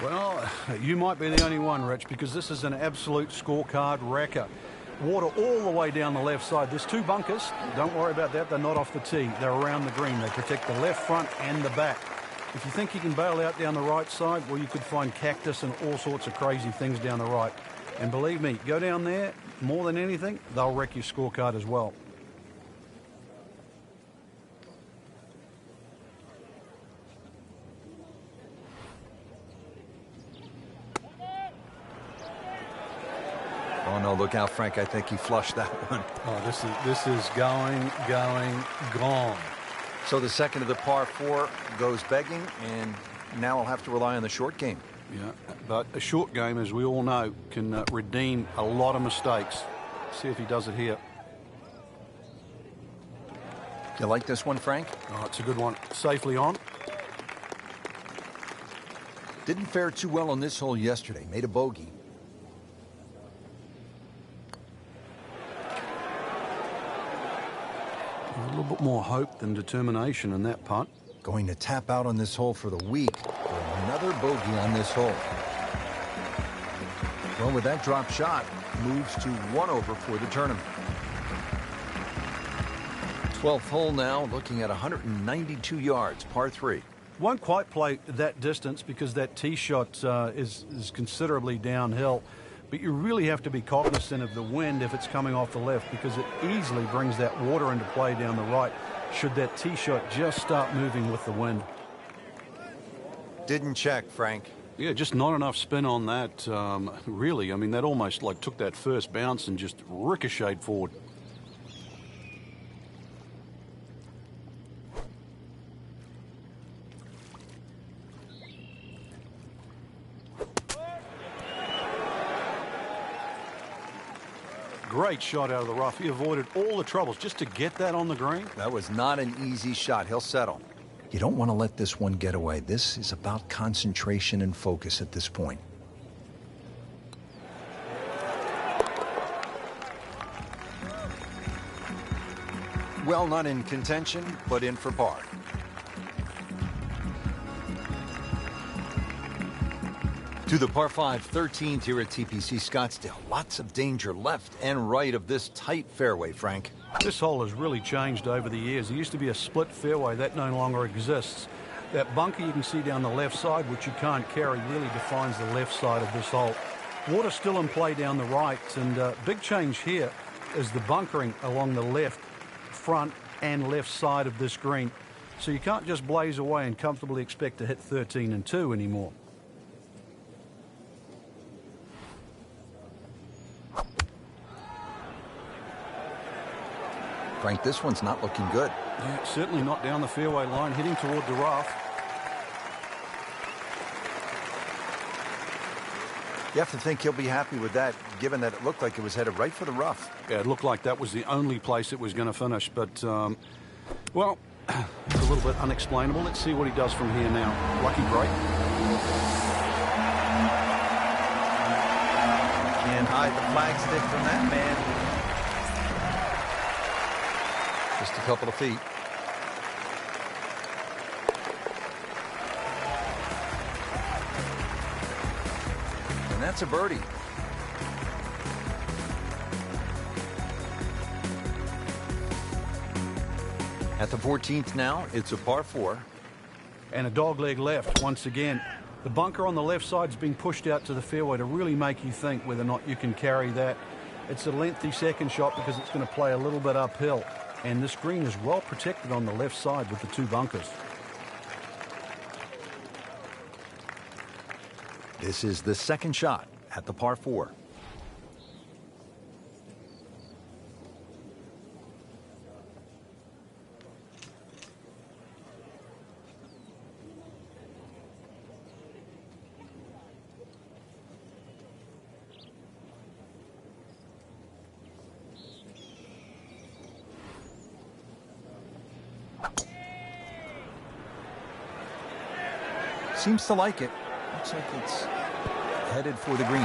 Well, you might be the only one, Rich, because this is an absolute scorecard wrecker. Water all the way down the left side. There's two bunkers. Don't worry about that. They're not off the tee. They're around the green. They protect the left front and the back. If you think you can bail out down the right side, well, you could find cactus and all sorts of crazy things down the right. And believe me, go down there, more than anything, they'll wreck your scorecard as well. Oh, no, look out, Frank. I think he flushed that one. Oh, this is going, gone. So the second of the par 4 goes begging, and now I'll have to rely on the short game. Yeah, but a short game, as we all know, can redeem a lot of mistakes. See if he does it here. You like this one, Frank? Oh, it's a good one. Safely on. Didn't fare too well on this hole yesterday. Made a bogey. A little bit more hope than determination in that putt. Going to tap out on this hole for the week for another bogey on this hole. Well, with that drop shot, moves to 1 over for the tournament. 12th hole now, looking at 192 yards, par 3. Won't quite play that distance because that tee shot is considerably downhill. But you really have to be cognizant of the wind if it's coming off the left, because it easily brings that water into play down the right should that tee shot just start moving with the wind. Didn't check, Frank. Yeah, just not enough spin on that, really. I mean, that almost like took that first bounce and just ricocheted forward. Great shot out of the rough. He avoided all the troubles just to get that on the green. That was not an easy shot. He'll settle. You don't want to let this one get away. This is about concentration and focus at this point. Well, not in contention, but in for par. To the par 5 13th here at TPC Scottsdale. Lots of danger left and right of this tight fairway, Frank. This hole has really changed over the years. There used to be a split fairway. That no longer exists. That bunker you can see down the left side, which you can't carry, really defines the left side of this hole. Water still in play down the right, and big change here is the bunkering along the left front and left side of this green. So you can't just blaze away and comfortably expect to hit 13 and 2 anymore. Frank, this one's not looking good. Yeah, certainly not down the fairway line, heading toward the rough. You have to think he'll be happy with that, given that it looked like it was headed right for the rough. Yeah, it looked like that was the only place it was going to finish, but, well, it's a little bit unexplainable. Let's see what he does from here now. Lucky break. Can't hide the flagstick from that man. Just a couple of feet. And that's a birdie. At the 14th now, it's a par 4. And a dogleg left once again. The bunker on the left side's being pushed out to the fairway to really make you think whether or not you can carry that. It's a lengthy second shot because it's going to play a little bit uphill. and this green is well protected on the left side with the 2 bunkers. This is the second shot at the par 4. Seems to like it. Looks like it's headed for the green.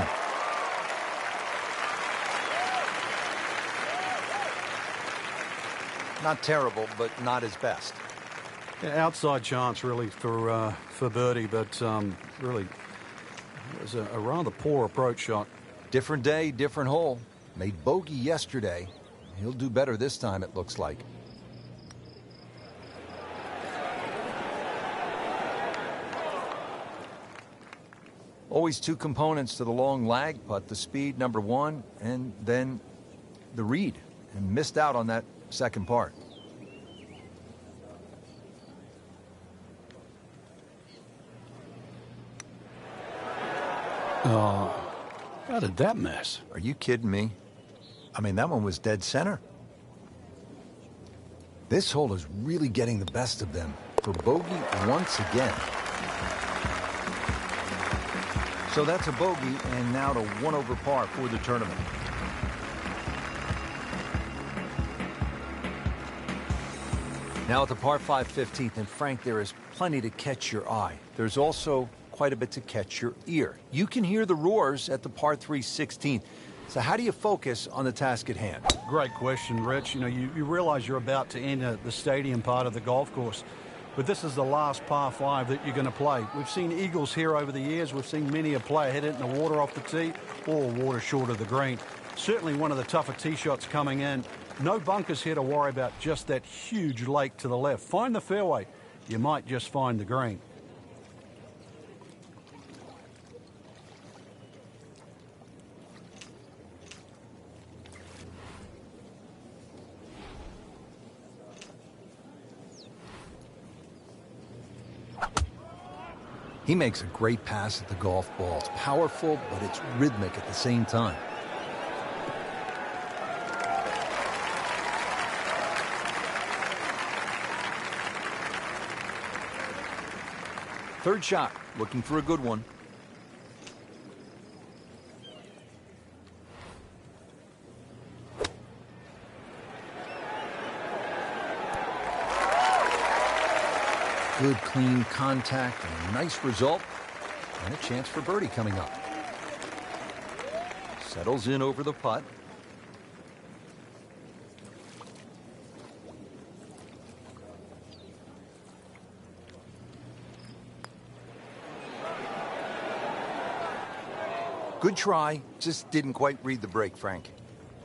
Not terrible, but not his best. Yeah, outside chance really for birdie, but really it was a rather poor approach shot. Different day, different hole. Made bogey yesterday. He'll do better this time, it looks like. Always 2 components to the long lag putt, the speed, number 1, and then the read. And missed out on that second part. Oh, how did that miss? Are you kidding me? I mean, that one was dead center. This hole is really getting the best of them for bogey once again. So that's a bogey, and now to 1 over par for the tournament. Now at the par 5 15th, and Frank, there is plenty to catch your eye. There's also quite a bit to catch your ear. You can hear the roars at the par 3 16th. So how do you focus on the task at hand? Great question, Rich. You know, you realize you're about to enter the stadium part of the golf course. But this is the last par 5 that you're going to play. We've seen eagles here over the years. We've seen many a player hit it in the water off the tee or water short of the green. Certainly one of the tougher tee shots coming in. No bunkers here to worry about, just that huge lake to the left. Find the fairway. You might just find the green. He makes a great pass at the golf ball. It's powerful, but it's rhythmic at the same time. Third shot, looking for a good one. Good, clean contact, and a nice result, and a chance for birdie coming up. Settles in over the putt. Good try, just didn't quite read the break, Frank.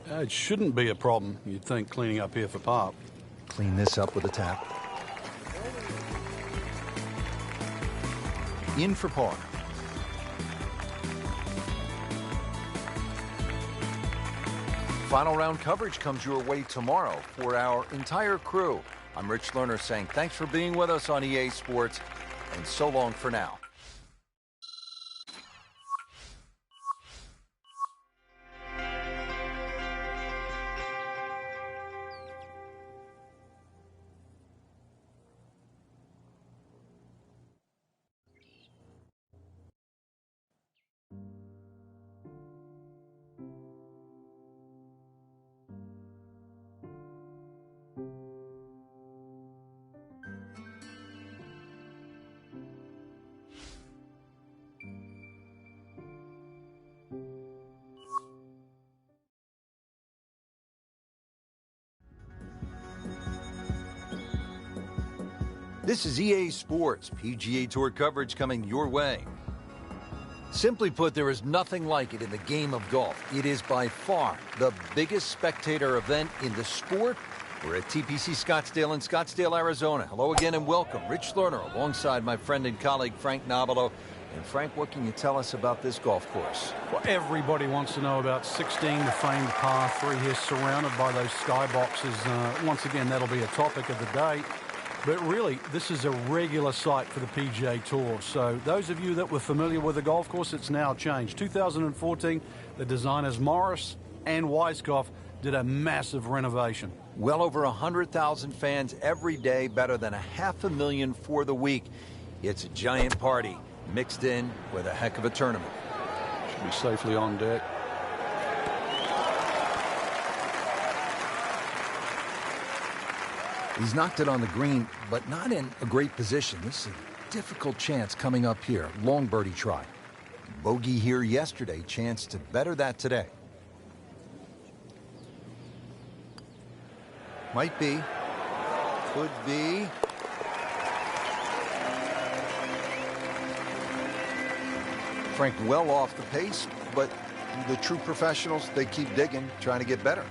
It shouldn't be a problem, you'd think, cleaning up here for par. Clean this up with a tap. In for par. Final round coverage comes your way tomorrow for our entire crew. I'm Rich Lerner saying thanks for being with us on EA Sports, and so long for now. This is EA Sports PGA Tour coverage coming your way. Simply put, there is nothing like it in the game of golf. It is by far the biggest spectator event in the sport. We're at Tpc Scottsdale in Scottsdale, Arizona. Hello again and welcome. Rich Lerner alongside my friend and colleague Frank Nobilo. And Frank, what can you tell us about this golf course? Well, everybody wants to know about 16, the famed par 3 here, surrounded by those skyboxes. Once again, that'll be a topic of the day. But really, this is a regular sight for the PGA Tour. So those of you that were familiar with the golf course, it's now changed. 2014, the designers Morris and Weiskopf did a massive renovation. Well over 100,000 fans every day, better than 500,000 for the week. It's a giant party mixed in with a heck of a tournament. Should be safely on deck. He's knocked it on the green, but not in a great position. This is a difficult chance coming up here. Long birdie try. Bogey here yesterday. Chance to better that today. Might be. Could be. Frank well off the pace, but the true professionals, they keep digging, trying to get better.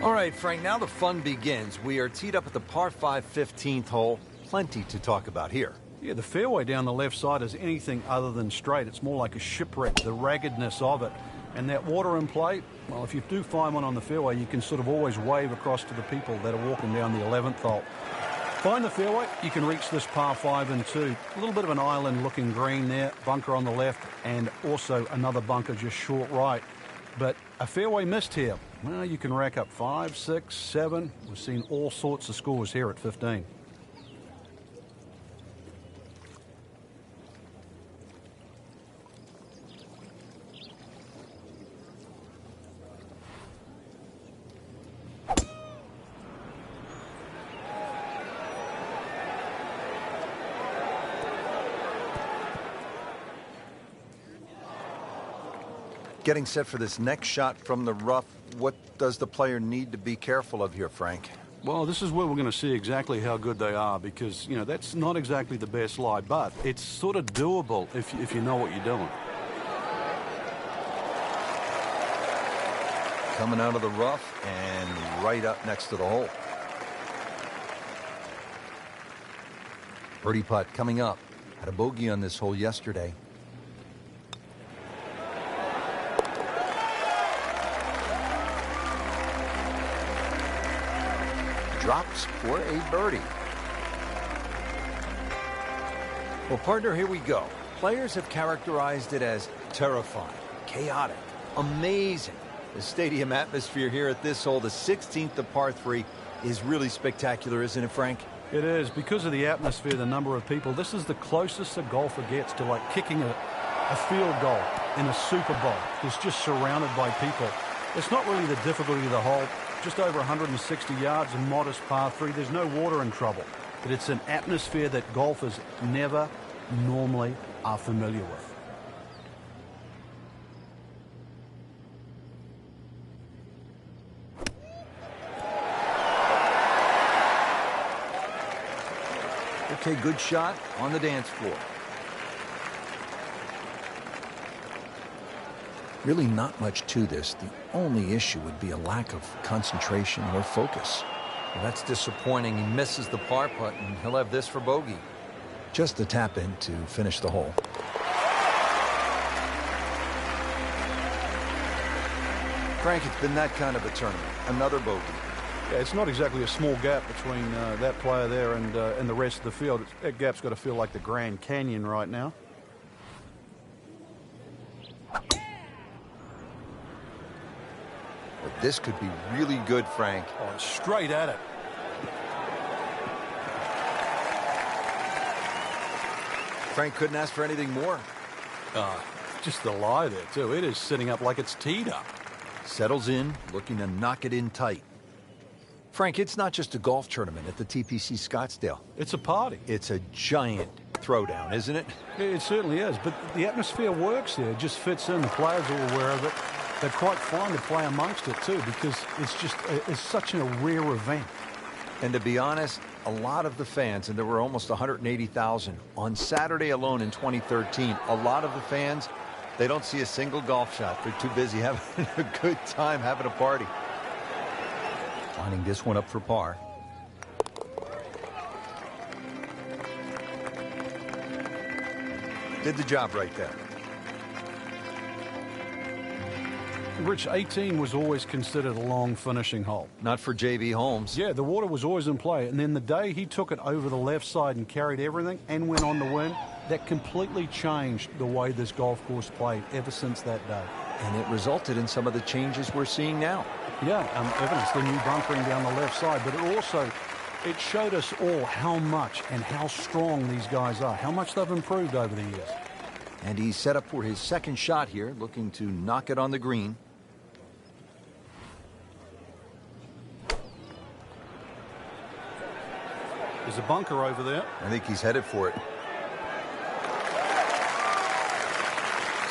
All right, Frank, now the fun begins. We are teed up at the par 5 15th hole. Plenty to talk about here. Yeah, the fairway down the left side is anything other than straight. It's more like a shipwreck, the raggedness of it. And that water in play, well, if you do find one on the fairway, you can sort of always wave across to the people that are walking down the 11th hole. Find the fairway, you can reach this par 5 and 2. A little bit of an island-looking green there, bunker on the left, and also another bunker just short right. But a fairway missed here. Well, you can rack up 5, 6, 7. We've seen all sorts of scores here at 15. Getting set for this next shot from the rough, what does the player need to be careful of here, Frank? Well, this is where we're going to see exactly how good they are because, you know, that's not exactly the best lie, but it's sort of doable if you know what you're doing. Coming out of the rough and right up next to the hole. Birdie putt coming up. Had a bogey on this hole yesterday. Drops for a birdie. Well, partner, here we go. Players have characterized it as terrifying, chaotic, amazing. The stadium atmosphere here at this hole, the 16th of par 3, is really spectacular, isn't it, Frank? It is. Because of the atmosphere, the number of people, this is the closest a golfer gets to like kicking a field goal in a Super Bowl. It's just surrounded by people. It's not really the difficulty of the hole. Just over 160 yards, a modest par 3. There's no water in trouble. But it's an atmosphere that golfers never normally are familiar with. Okay, good shot on the dance floor. Really not much to this. The only issue would be a lack of concentration or focus. Well, that's disappointing. He misses the par putt, and he'll have this for bogey. Just a tap in to finish the hole. Frank, it's been that kind of a tournament. Another bogey. Yeah, it's not exactly a small gap between that player there and the rest of the field. That gap's got to feel like the Grand Canyon right now. But this could be really good, Frank. Oh, straight at it. Frank couldn't ask for anything more. Just the lie there, too. It is sitting up like it's teed up. Settles in, looking to knock it in tight. Frank, it's not just a golf tournament at the Tpc Scottsdale. It's a party. It's a giant throwdown, isn't it? It certainly is, but the atmosphere works there. It just fits in. The players are aware of it. They're quite fine to play amongst it, too, because it's such a rare event. And to be honest, a lot of the fans, and there were almost 180,000 on Saturday alone in 2013, a lot of the fans, they don't see a single golf shot. They're too busy having a good time, having a party. Lining this one up for par. Did the job right there. Rich, 18 was always considered a long finishing hole. Not for J.B. Holmes. Yeah, the water was always in play. And then the day he took it over the left side and carried everything and went on to win, that completely changed the way this golf course played ever since that day. And it resulted in some of the changes we're seeing now. Yeah, evidence, the new bunkering down the left side. But it showed us all how much and how strong these guys are, how much they've improved over the years. And he's set up for his second shot here, looking to knock it on the green. There's a bunker over there. I think he's headed for it.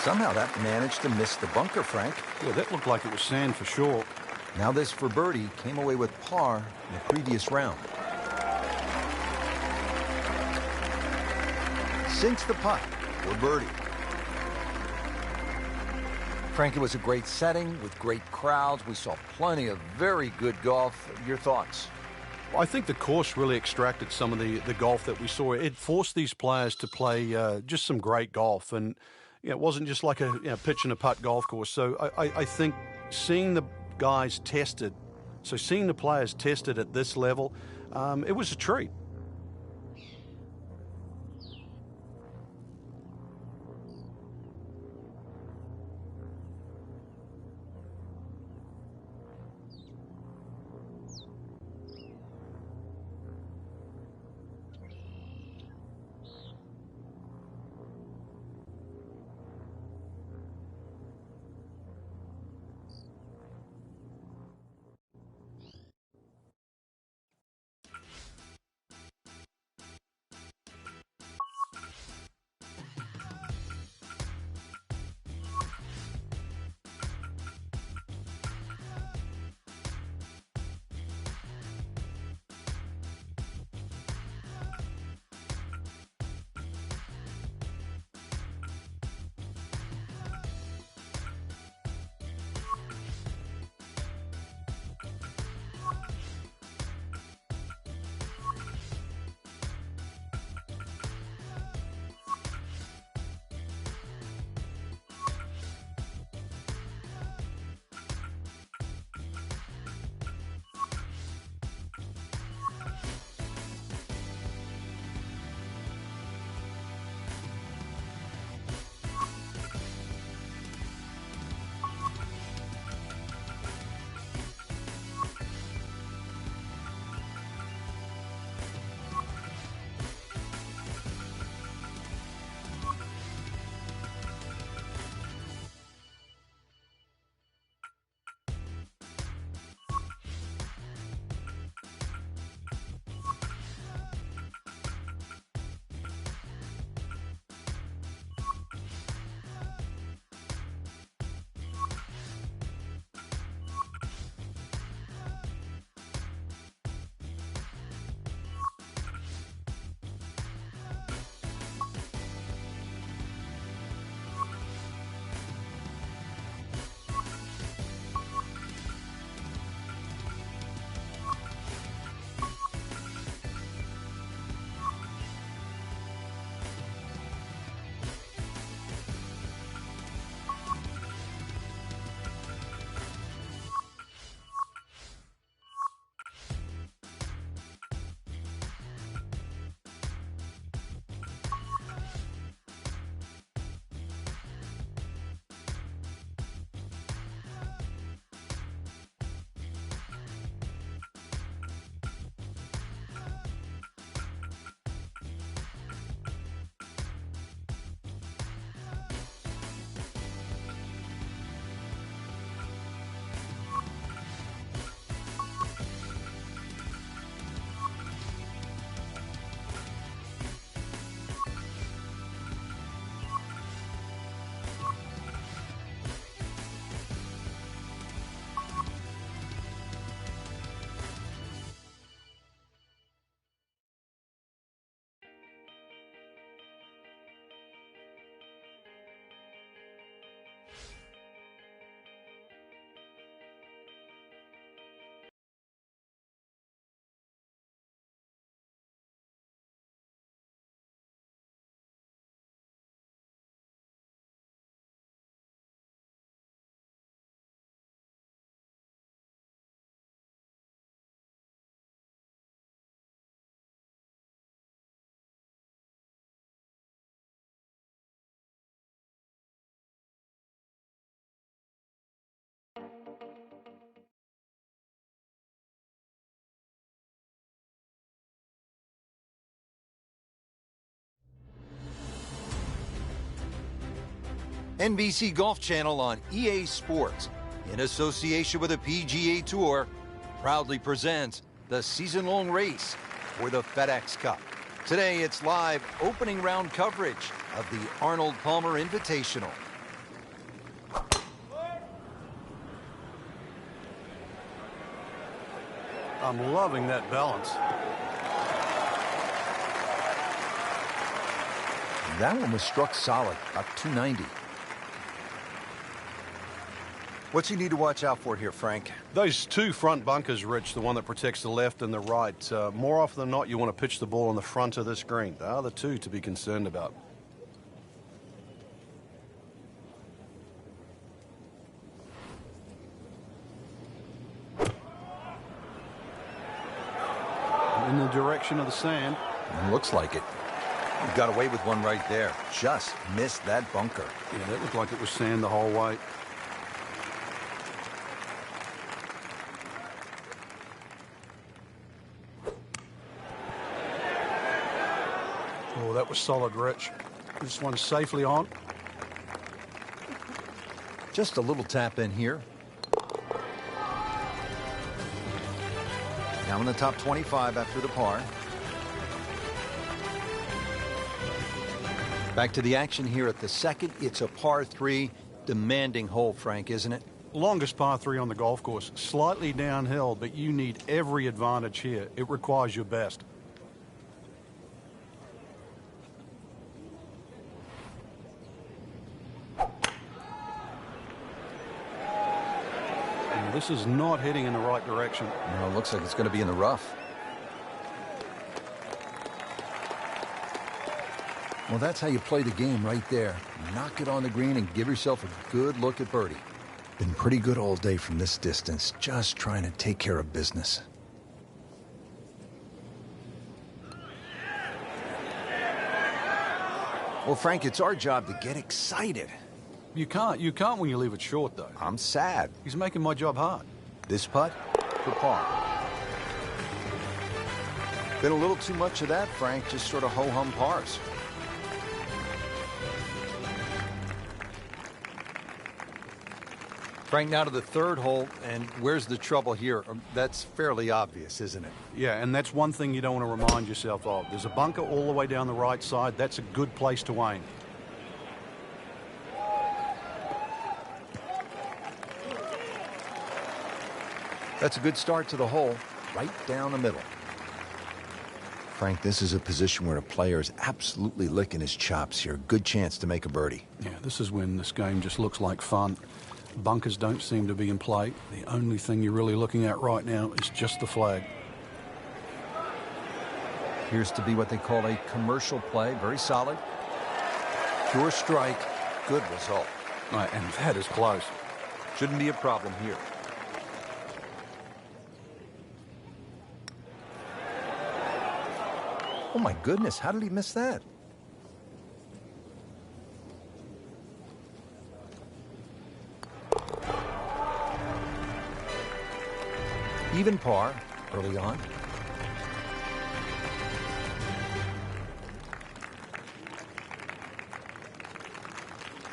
Somehow that managed to miss the bunker, Frank. Yeah, that looked like it was sand for sure. Now this for birdie came away with par in the previous round. Sinks the putt for birdie. Frank, it was a great setting with great crowds. We saw plenty of very good golf. Your thoughts? I think the course really extracted some of the golf that we saw. It forced these players to play just some great golf. And it wasn't just like a pitch and a putt golf course. So I think seeing the guys tested, seeing the players tested at this level, it was a treat. NBC Golf Channel on EA Sports, in association with the PGA Tour, proudly presents the season-long race for the FedEx Cup. Today, it's live opening round coverage of the Arnold Palmer Invitational. I'm loving that balance. That one was struck solid, about 290. What's you need to watch out for here, Frank? Those two front bunkers, Rich, the one that protects the left and the right, more often than not, you want to pitch the ball on the front of this green. They are the two to be concerned about. In the direction of the sand. Looks like it. You got away with one right there. Just missed that bunker. Yeah, that looked like it was sand the whole way. Oh, that was solid, Rich. This one's safely on. Just a little tap in here. Now in the top 25 after the par. Back to the action here at the second. It's a par 3, demanding hole, Frank, isn't it? Longest par 3 on the golf course. Slightly downhill, but you need every advantage here. It requires your best. This is not heading in the right direction. No, it looks like it's going to be in the rough. Well, that's how you play the game right there. Knock it on the green and give yourself a good look at birdie. Been pretty good all day from this distance, just trying to take care of business. Well, Frank, it's our job to get excited. You can't when you leave it short, though. I'm sad. He's making my job hard. This putt for par. Been a little too much of that, Frank, just sort of ho-hum pars. Frank, now to the third hole, and where's the trouble here? That's fairly obvious, isn't it? Yeah, and that's one thing you don't want to remind yourself of. There's a bunker all the way down the right side. That's a good place to aim. That's a good start to the hole, right down the middle. Frank, this is a position where a player is absolutely licking his chops here. Good chance to make a birdie. Yeah, this is when this game just looks like fun. Bunkers don't seem to be in play. The only thing you're really looking at right now is just the flag. Appears to be what they call a commercial play. Very solid. Pure strike. Good result. Right, and that is close. Shouldn't be a problem here. Oh my goodness, how did he miss that? Even par early on.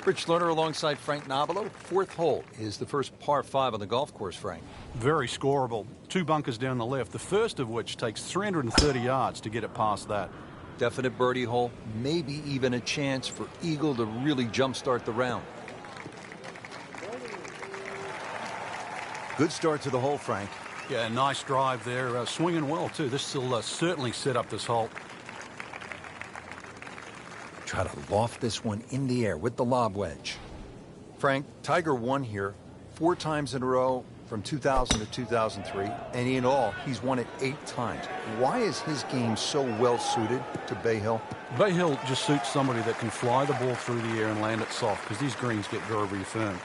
Rich Lerner alongside Frank Nobilo. Fourth hole is the first par 5 on the golf course, Frank. Very scoreable. Two bunkers down the left, the first of which takes 330 yards to get it past that. Definite birdie hole, maybe even a chance for Eagle to really jumpstart the round. Good start to the hole, Frank. Yeah, nice drive there. Swinging well, too. This will certainly set up this hole. Try to loft this one in the air with the lob wedge. Frank, Tiger won here 4 times in a row from 2000 to 2003, and in all, he's won it 8 times. Why is his game so well suited to Bay Hill? Bay Hill just suits somebody that can fly the ball through the air and land it soft, because these greens get very, very firm.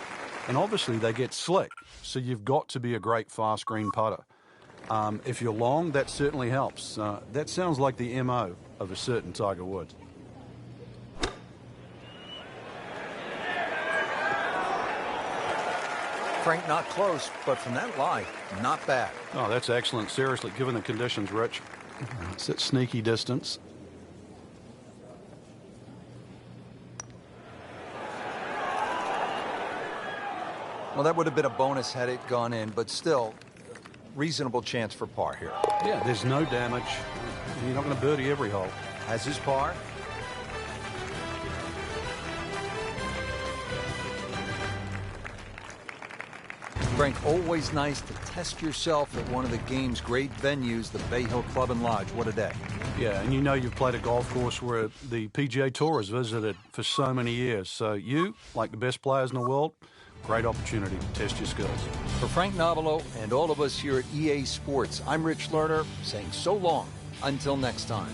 And obviously, they get slick, so you've got to be a great fast green putter. If you're long, that certainly helps. That sounds like the MO of a certain Tiger Woods. Frank, not close, but from that lie, not bad. Oh, that's excellent. Seriously, given the conditions, Rich. It's at sneaky distance. Well, that would have been a bonus had it gone in, but still, reasonable chance for par here. Yeah, there's no damage. You're not going to birdie every hole. Has his par. Frank, always nice to test yourself at one of the game's great venues, the Bay Hill Club and Lodge. What a day. Yeah, and you know you've played a golf course where the PGA Tour has visited for so many years. So you, like the best players in the world, great opportunity to test your skills. For Frank Nobilo and all of us here at EA Sports, I'm Rich Lerner saying so long until next time.